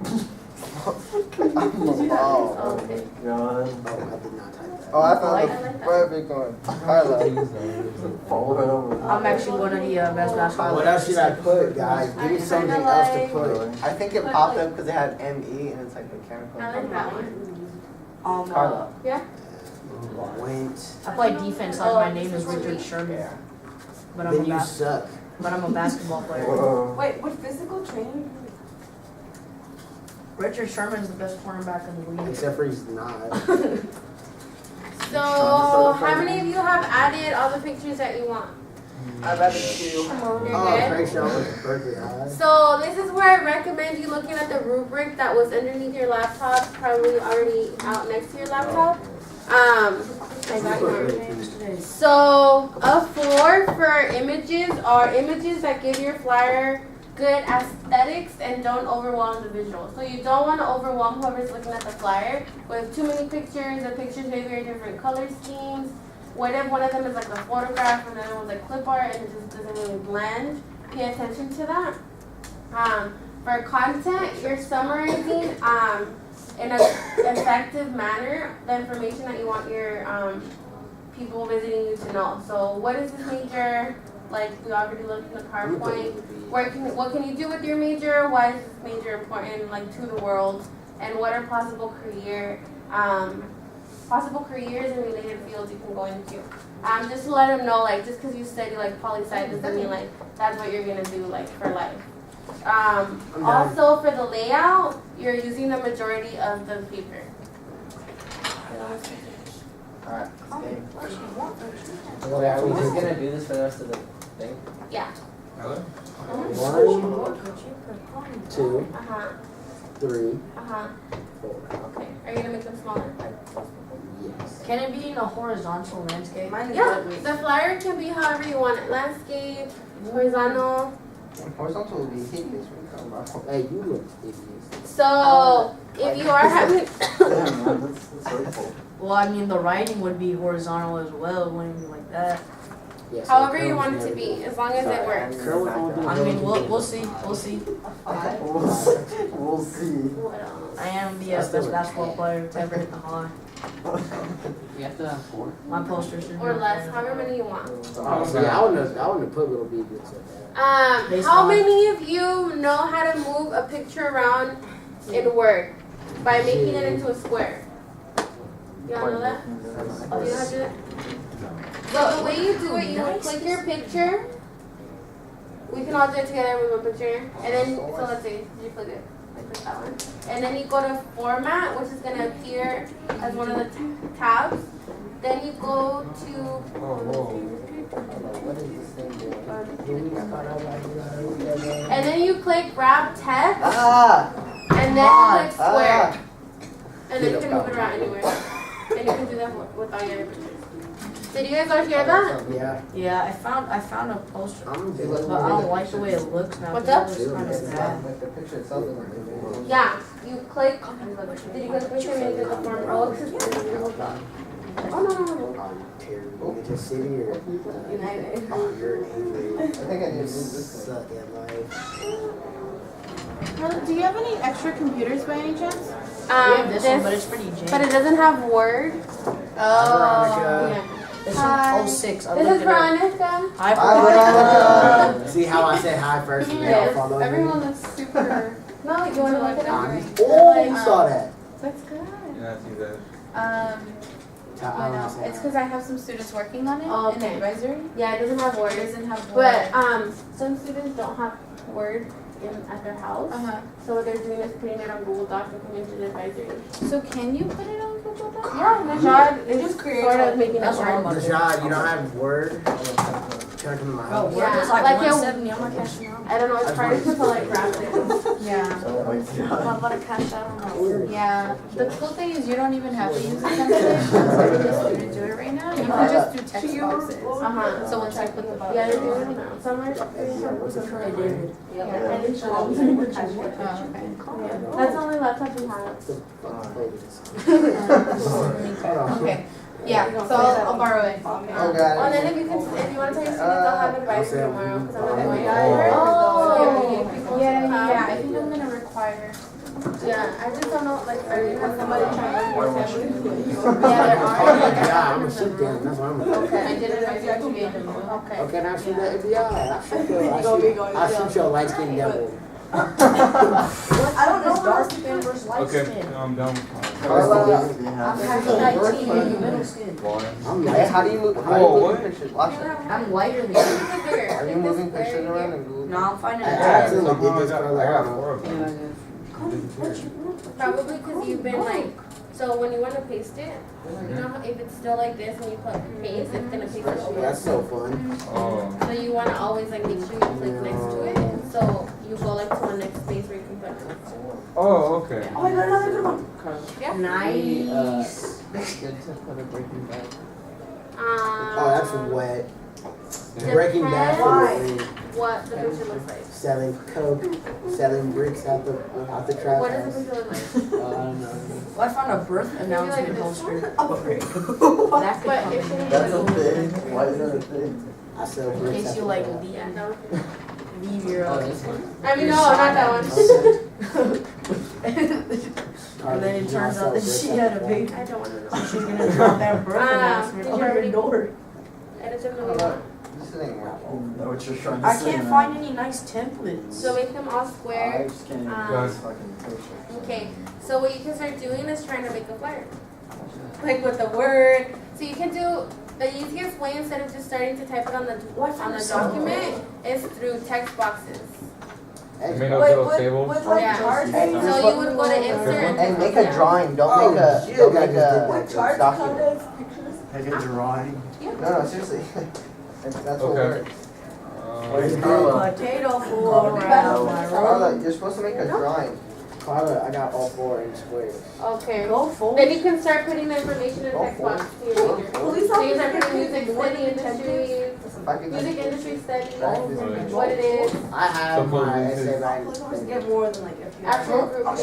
I'm a ball. Oh, okay. God. Oh, I did not type that. Oh, I I found like the that. perfect one. Carla. Fall right over. I'm actually one of the best basketball What else should I put, guys? Give me something else to put. I think it popped up because it had ME and it's like mechanical. I like that one. Carla. Went. I play defense like my name is Richard Sherman. But Then you suck. I'm a basketball player. Whoa. Wait, what physical training? Richard Sherman's the best cornerback in the league. Except for he's not. So, how many of you have added all the pictures that you want? I've added 2. You're Oh, good? pretty sure I was perfect. Alright. So this is where I recommend you looking at the rubric that was underneath your laptop, probably already out next to your laptop. I got yours. So a 4 for images are images that give your flyer good aesthetics and don't overwhelm the visual. So you don't want to overwhelm whoever's looking at the flyer with too many pictures. The pictures may be different color schemes. What if one of them is like a photograph and the other one's like clip art and it just doesn't really blend? Pay attention to that. For content, you're summarizing in an effective manner the information that you want your people visiting you to know. So what is this major? Like we already looked in the PowerPoint. What can you do with your major? Why is this major important like to the world? And what are possible careers and related fields you can go into. Just to let them know, like, just because you study, like, poli-sci doesn't mean, like, that's what you're going to do, like, for life. Also, for the layout, you're using the majority of the paper. Alright, So are we just gonna do this for the rest of the thing? Yeah. Hello? 1, 2, Uh-huh. 3, Uh-huh. 4. Okay. Are you going to make them smaller? Yes. Can it be in a horizontal landscape? Mine is Yeah. ugly. The flyer can be however you want it. Landscape, horizontal. Horizontal will be hideous when you come about. Hey, you look hideous. So, if you are having... Damn, man, that's hurtful. Well, I mean, the writing would be horizontal as well. It wouldn't be like that. Yeah, so However you curls want it to never be, do. as long as it works. Curl it won't do I mean, we'll see. We'll see. We'll see. What else? I am the best basketball player to ever hit the high. We have to have 4. My poster should be Or up less, there. however many you want. Yeah, I wouldn't have put little babies in that. Based How on- many of you know how to move a picture around in Word by making it into a square? Y'all know that? Do you know how to do that? So the way you do it, you would click your picture. We can all do it together with one picture. And then, so let's see, did you click it? I clicked that one. And then you go to Format, which is going to appear as one of the tabs. Then you go to... What is this thing doing? And then you click Wrap Text. And then you click Square. And then you can move it around anywhere. And you can do that with all your other pictures. Did you guys all hear that? Yeah. Yeah, I found a poster, I'm but I don't like the way it looks now. What's 'cause up? it looks kind of bad. Like the picture itself is like Yeah. You click. Did you guys picture me in the form? Oh, it's just Oh, no. Terry, you just sit here. United. Oh, you're angry. I think I need to You move this thing. suck at life. Do you have any extra computers by any chance? We have this one, but it's pretty But janky. it doesn't have Word. Veronica. Yeah. It's Hi. from 06. I This looked is it up. Veronica. Hi, Hi, Veronica. Veronica. See how I said hi first and they all Yes. followed me? Everyone looks super. No, you want to look it up? Oh, you saw that. That's good. Yeah, I see that. I don't say It's hi. because I have some students working on it Oh, in okay. advisory. Yeah, it doesn't have It Word. doesn't have Word. But some students don't have Word at their house. Uh-huh. So what they're doing is putting it on Google Docs and coming to the advisory. So can you put it on Google Docs? Yeah, Najad is just creates sort of like- making it That's what I'm work. about to Rashad, you don't have Word? Trying to come to my Bro, house. Word is Yeah, like like it- 170. I'm not cashing out. I don't know, it's harder to like graphics. Yeah. Oh my god. I'm about to cash out on my Word. Yeah. The cool thing is you don't even have to use a template. I'm letting the student do it right now. You can just do text boxes. Uh-huh. So once I put the box. Yeah, they're doing it now. Some are. Hey, David. Yeah, I didn't show them. Oh, okay. That's the only laptop we have. Okay. Yeah, so I'll borrow it. Oh, Oh, God. and then if you want to tell your students, I'll have advisory tomorrow because I'm not going Oh. out. Yeah, I think I'm gonna require. Yeah, I just don't know, like, are you have somebody trying to work Yeah, there are. Yeah, I'm gonna sit there. That's what I'm gonna do. I did advisory to be able to move. Okay. Okay, now shoot the FBI. I'll shoot your light skin devil. I don't know dark skin versus light Okay, skin. I'm done. Carla, I'm half light skin and you middle skin. I'm hey, how do you move? How do Whoa, you what? move pictures? Watch it. I'm lighter than you. Are you moving pictures around in Google? No, I'm finding I it. actually Somehow did this I for got like, 4 of them. Probably because you've been, like, So when you want to paste it, you know how if it's still like this and you put paste, it's gonna paste it over. That's so fun. Oh. So you want to always like make sure you click next to it. So you go like to a next space where you can put it. Oh, okay. Oh, I got another good one. Karla, Yeah. Nice. it's good to put a Breaking Bad. Oh, that's wet. Depends Breaking Bad for the win. what the picture looks like. Selling coke, selling bricks out the trap What does house. the picture look like? I don't know. Well, I found a birth Maybe like announcement this poster. one? That could But come it in. shouldn't That's a be thing. Why is that a thing? I sell In bricks case out you the like trap. Yeah, leave, no. leave your Oh, this one? I mean, no, not that one. And then it turns out that she had a baby. I don't want to know. So she's gonna drop that birth announcement did on you her already- door. Edit them the way you want. This ain't working. Know what you're trying to I say, can't man. find any nice templates. So make them all I square. just can't even Um, get this fucking picture. Okay, so what you can start doing is trying to make a flyer. Like with the word. So you can do the easiest way instead of just starting to type it on the document is through text boxes. And, Made those little tables. Yeah. So you would go to insert and make a drawing. Don't make a. shit, Don't I make just did a that. document. Take a drawing. No, no, seriously. That's what Okay. works. Where's Karla? Potato floor around my Carla, room. you're supposed to make a drawing. Carla, I got all 4 in squares. Okay. Go for Then it. you can start putting the information in text box to your reader. So you start putting music study industries, If I could music just. industry studies, Right. what it is, I have Suppose my we essay could- writing. Get more than like a few. actual group. That's,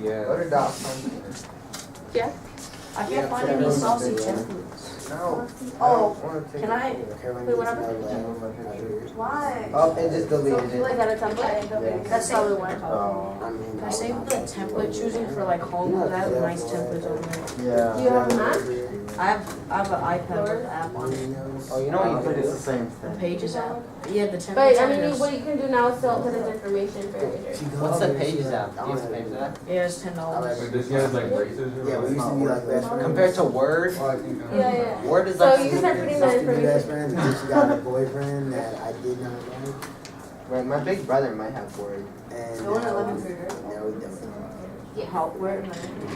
Yeah. Go to docs. I can't find any saucy templates. No. Oh, I don't wanna take can I- Caroline Wait, what needs to happened? know that. Why? Oh, and just So deleted is it. that a template? That's probably why. oh, I mean, Can I save the template choosing for like home? Cause I have nice templates on there. yeah. Do you have a Mac? I have an iPad with the app on it. Oh, you know I what don't you think can it's do? the same The thing. Pages app. Yeah, the templates. But I on mean, there. what you can do now is still put his information for your reader. What's the Pages app? Do you use Pages app? Yeah, it's $10. Wait, does he have like braces or Yeah, we used to be like best friends. Compared to Word, Oh, I think, Yeah, yeah. Word is So like. you can start putting We the used to be best information. friends until she got a boyfriend that I did not like. Right, my big brother might have word. And The one at now- 11th grader? now we don't. How, where,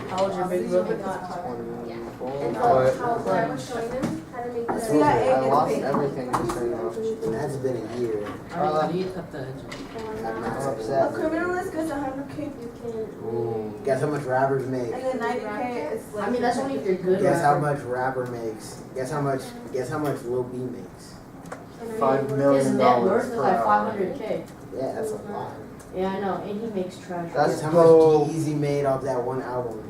how old's your big brother? 24. And so What? how I was showing them how to make I the. told you, I lost everything just right now. And that's been a year. Alright, you cut the edge. I'm not I'm upset. upset. Criminalist gets 100K You can. Ooh. Guess how much rappers make? and then 90K is like. I mean, that's only if you're good. Guess how rapper. much rapper makes? Guess how much Lil B makes? $5 His million net worth is per like hour. 500K. Yeah, that's a lot. Yeah, I know, and he makes trash. That's Guess how dope. much Easy made off that one album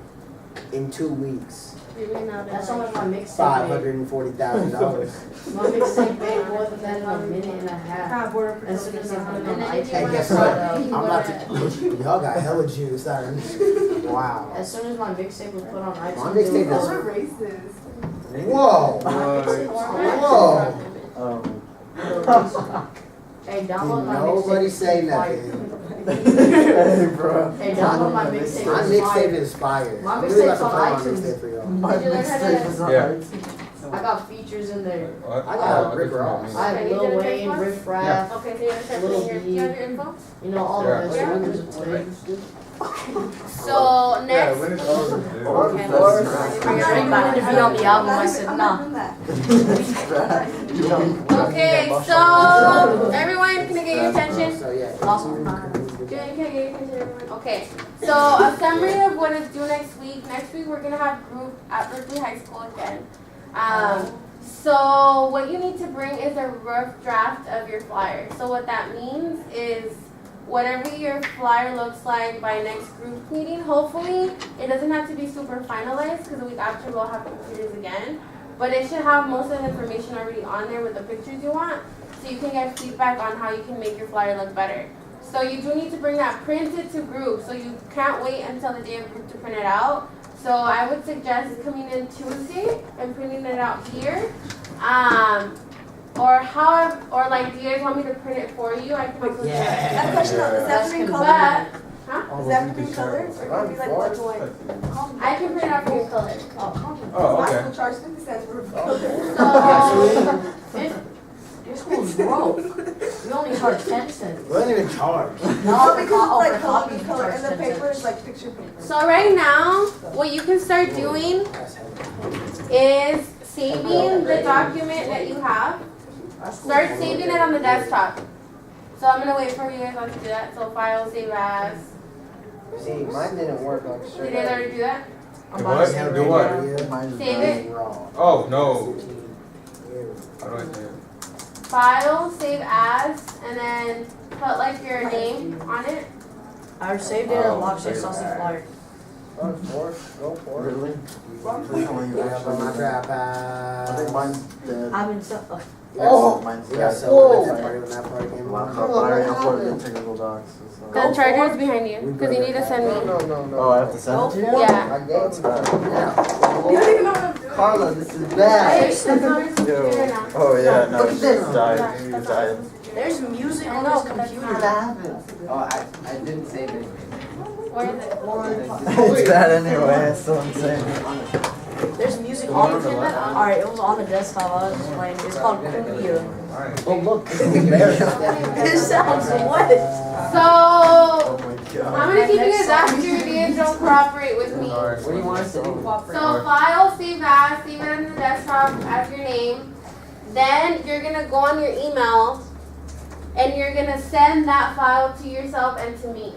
in 2 weeks? That's how much my mixtape made. $540,000. My mixtape made more than that in a minute and a half. As soon as I put it on And then if you iTunes. wanna guess put, what? you can I'm go not to- Y'all got hella juice. Wow. As soon as my mixtape was put on iTunes. My mixtape it Those was- are racist. Whoa. Whoa. Oh. Hey, Did download my nobody mixtape. say It's fire. nothing? Hey, bro. Hey, download my mixtape. My It's mixtape fire. is fire. My I'm really mixtape's about to on play my iTunes. mixtape for y'all. My Did you learn how to- mixtape is on Yeah. iTunes. I got features in there. What? I got Oh, Rick that's what I Ross. mean. I have Okay, you Lil did a Wayne, text Riff Raff, Okay, so you're gonna start Little putting your, do you have your info? you know, all Yeah. the best Yeah. wonders of today. So next. Yeah, when it's over, dude. Okay. Drake wanted to be on the album, I said, I'm nah. not doing that. You don't- Okay, so everyone, can I get your attention? So yeah. Awesome. Can I get your attention, everyone? Okay, so a summary of what is due next week. Next week we're gonna have group at Berkeley High School again. So what you need to bring is a rough draft of your flyer. So what that means is whatever your flyer looks like by next group meeting, hopefully it doesn't have to be super finalized because the week after we'll have computers again. But it should have most of the information already on there with the pictures you want, so you can get feedback on how you can make your flyer look better. So you do need to bring that printed to group, so you can't wait until the day of group to print it out. So I would suggest coming in Tuesday and printing it out here. Or like, do you guys want me to print it for you? I can also I have a question though, is that green color? But Is that green colors or can it be like black and white? I can print it out for your color. Oh, My okay. school charges 50 cents for color. So Your school's broke. We only only charge 10 cents. We don't even charge. No, No, because for it's like color copy, to you color, charge and the 10 paper cents. is like picture paper. So right now, what you can start doing That's heavy. is saving the document that you have. Start saving it on the desktop. So I'm gonna wait for you guys all to do that. So file, save as. See, mine didn't work like Did straight you guys up. already do that? I'm What? about to say Do right what? now. Mine is Save done. it. Raw. Oh, no. 16. How do I say it? File, save as, and then put like your name on it. I saved it as Lockshay Saucy Flyer. Go for it. Go for it. Really? This is when you Yeah, actually but my did it. trap I think mine's dead. I've been so. Oh, mine's We got dead. so at that party when that party came out. Laptop battery uploaded to Google Docs. So. The charger is behind you, because you need to send No, me. no, no, no. Oh, I have to send it to you? Yeah. I gave him Yeah. You don't even know what I'm doing. Carla, this is Hey, bad. that's on your computer now. Oh yeah, no, Look it's at this. just died. Maybe it died. There's music I on know, this but that's computer. not- Oh, I didn't save it. Where is it? It's bad anyway, it's still insane. There's music Can on you the. turn that on? Alright, it was on the desktop. I was just playing. It's called Cumbia. Alright. Oh, look. This is embarrassing. It sounds what? So, Oh my god. I'm gonna keep you guys after you guys don't cooperate with me. Alright. What do you want us to do? So file, save as, save it on the desktop as your name. Then you're gonna go on your email and you're gonna send that file to yourself and to me.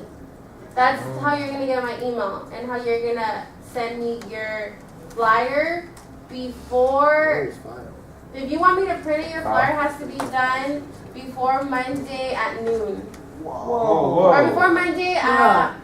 That's how you're gonna get my email and how you're gonna send me your flyer before. It's fine. If you want me to print it, your flyer has to be done before Monday at noon. Whoa, Or before Monday at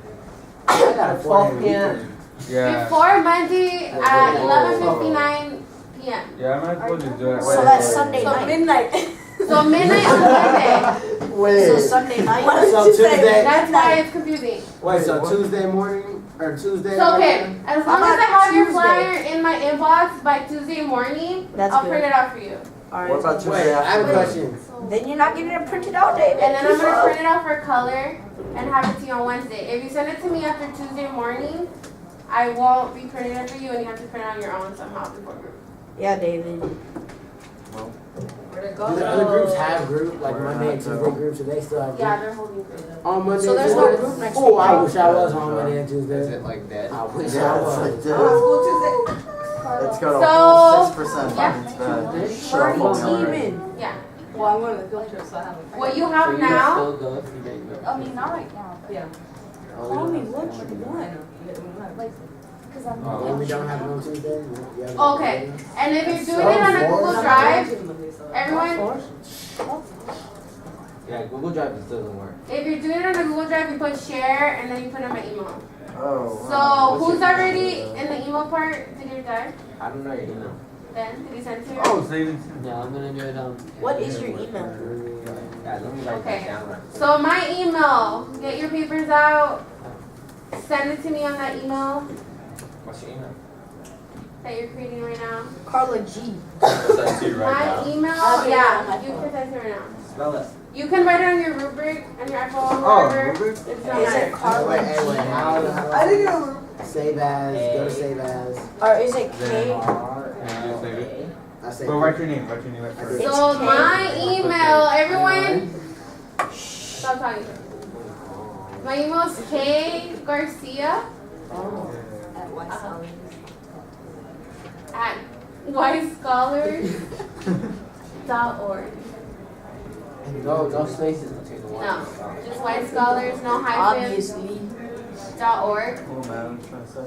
I got a 12 p.m. Yeah. before Monday at 11:59 p.m. Yeah, I might as well just do it. So that's Sunday So night. Midnight. So midnight on Monday. So Wait. Sunday night. What did So you say? Tuesday. That's why it's confusing. Wait, so Tuesday morning or Tuesday? So okay, as long as I have your Tuesday? flyer in my inbox by Tuesday morning, That's I'll good. print it out for you. Alright. What about Wait, Tuesday I have a afternoon? question. Then you're not getting it printed out, David. And then I'm gonna print it out for color and have it to you on Wednesday. If you send it to me after Tuesday morning, I won't be printing it for you, and you have to print it on your own somehow before group. Yeah, David. Well, Where'd it Do the other groups have group, like We're Monday and not, Tuesday groups, do they still have Yeah, group? they're holding group. On Monday So and there's no Tuesday? group next Oh, week. I wish I was on Monday and Tuesday. Is it like that? I wish yeah, I it's was. like this. School Tuesday. It's got a So- whole 6%. Yeah. It's bad. This Shuffle Party already. teaming. Yeah. Well, I'm going to the field trip, so I haven't. What you So have you now, still go if you didn't go? I mean, not right now, but Yeah. Oh, Call me we don't what have you to. want. like, cause I'm. Oh. And we don't have it on Tuesday? You have it okay. And if you're doing it on a Google Drive, everyone, Yeah, Google Drive just doesn't work. if you're doing it on a Google Drive, you put share and then you put in my email. Oh. So wow. who's already in the email part? Did you die? I don't know your email. Then did you send to you? Oh, saving. Yeah, I'm gonna do it What is your email? Yeah, let me write Okay. that down. Right. So my email, get your papers out, send it to me on that email What's your email? that you're creating right now. Carla G. That's you right My now. email, I'll do it on yeah, my you can send it right now. Spell it. You can write it on your rubric, on your iPhone, Oh, whatever. rubric? It's not Is it matter. Carla Wait, hey, wait, G? how do I didn't know. Save as, go to save as. Or is it K? Yeah, save it. I say. But write your name at first. It's So K. my email, everyone, stop talking. My email is K Garcia At West Holly. at whitescholars.org. No spaces between the No, ones. just white scholars, no hyphen, Obviously. .org. Cool, man. I'm trying to say.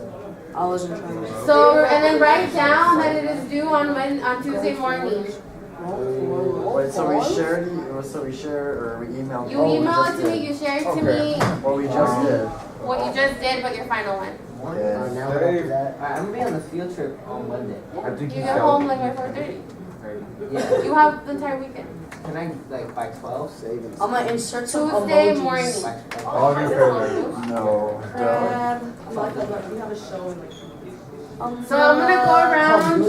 I wasn't trying to. So, and then write down that it is due on Tuesday morning. Wait, so we shared, or so we share, or we emailed? You Oh, we email it just to me, did. you share it to Okay. me, What we just did. what you just did, but your final one. Yeah. Now we're up to that. Alright, I'm gonna be on the field trip on Monday. I think You he's get home like by 4:30. Yeah. You have the entire weekend. Can I like by 12? Savings. I'm gonna insert some Tuesday emojis. morning. All of your favorite. No. Duh. Crap. We have a show in like. So I'm gonna go around.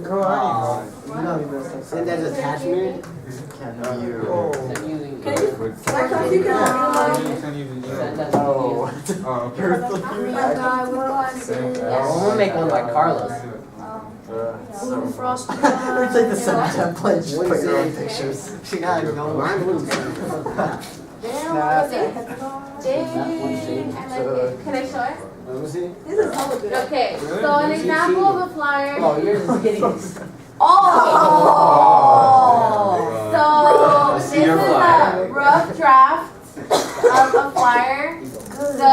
Go on. You know you missed it. Send as attachment. Can you? I'm using Can you? Like, how you can Send you the Send email. that to Oh. me. Oh, okay. Oh my god, what do I do? Yeah, I'm gonna make one like Carlos. Blue frosty. It's like the same template, just What put is your own it? pictures. She got no. Mine wouldn't say. Damn, Nah. what was it? Dang, I like it. Can I show it? Let me see. This is hella good. Okay, so an example of a flyer. Oh, yours is hideous. Oh! So this see is your flyer. a rough draft of a flyer. So, I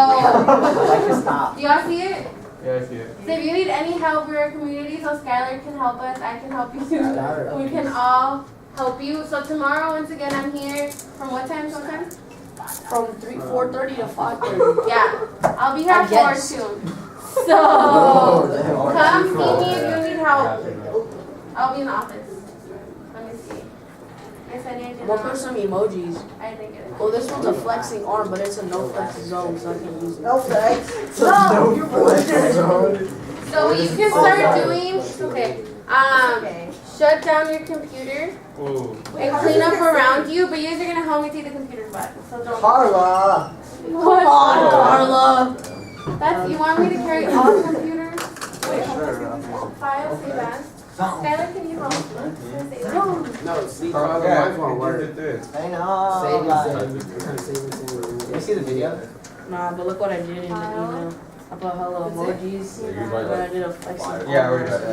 like to stop. do y'all see it? Yeah, I see it. So if you need any help, we're a community, so Skylar can help us, I can help you too. Skylar. We can all help you. So tomorrow, once again, I'm here from what time to what time? From 4:30 to 5:30. Yeah, I'll be here I at 4 guess. soon. Oh, So, damn. come see me if you need help. I'll be in the office. Let me see. Yes, I did. I'm gonna put some emojis. I think it is. Well, this one's a flexing arm, but it's a no flex zone, so I can use it. No flex. So no flex zone. So what you can start doing, okay, Okay. shut down your computer Ooh. and clean up around you, but you guys are gonna help me take the computer back. So don't. Karla! What? Come on, Karla. That's, you want me to carry all computers? Sure. Files, save as? Skylar, can you help? No, see, Oh, mine's won't work. yeah, do it. I know. Did you see the video? Nah, but look what I did in the email. I put hello emojis, Yeah, you and like then I did a flexing arm. Yeah, we got And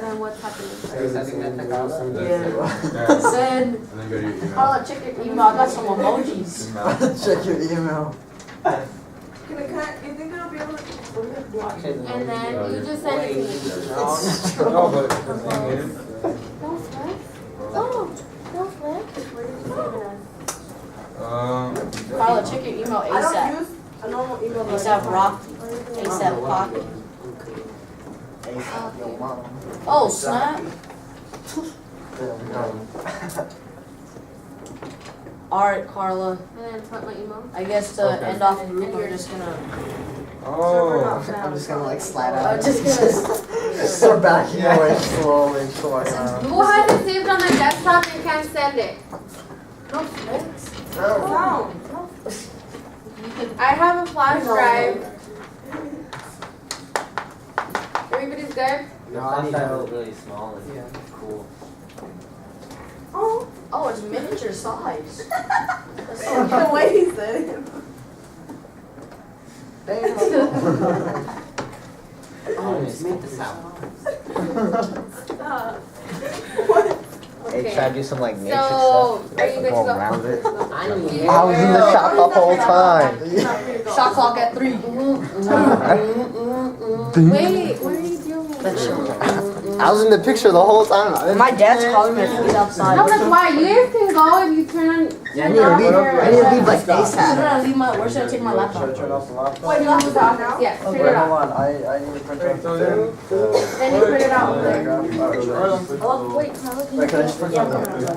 then what's happening? Are you sending that to Karla? Yeah. Yeah. Said, And then go to your email. Karla, check your email. I got some emojis. Check your email. Can you think I'll be able to? And then you just send it to me. No, but the thing is, Don't flex. Oh, don't flex. Where did you save it as? Karla, check your email I don't ASAP. use a normal email. ASAP Rock, ASAP Pocket. ASAP, yo mom. Oh, snap. Alright, Karla. And then put my email. I guess to Okay. end off the group, I'm just gonna. oh. I'm just gonna like slide I'm out. just gonna. Start backing away slowly. Slowly. Who has it saved on their desktop and can't send it? No flex. No. I have a flash drive. Everybody's good? Your flash drive is really small and Yeah. cool. Oh, Oh, it's miniature size. the way he said it. Oh, just make the sound. Stop. Hey, try to do some like matrix So, stuff. are you good to Go go? around it. I knew I was in the shop the whole time. Shot clock at 3. Wait, what are you doing? I was in the picture the whole time. My dad's calling me if he's outside. No, that's why. You guys can go if you turn on. Yeah, I need to leave. I need to leave like Where ASAP. should I leave my? Where should I take my Should I laptop? turn off the laptop? Wait, you have to off now? Yes, turn Wait, it hold off. on. I need to print Wait, off so the Then you put it out over there. Alright, sure. Oh, wait, Karla, can you Wait, can I go? just print Yeah, something?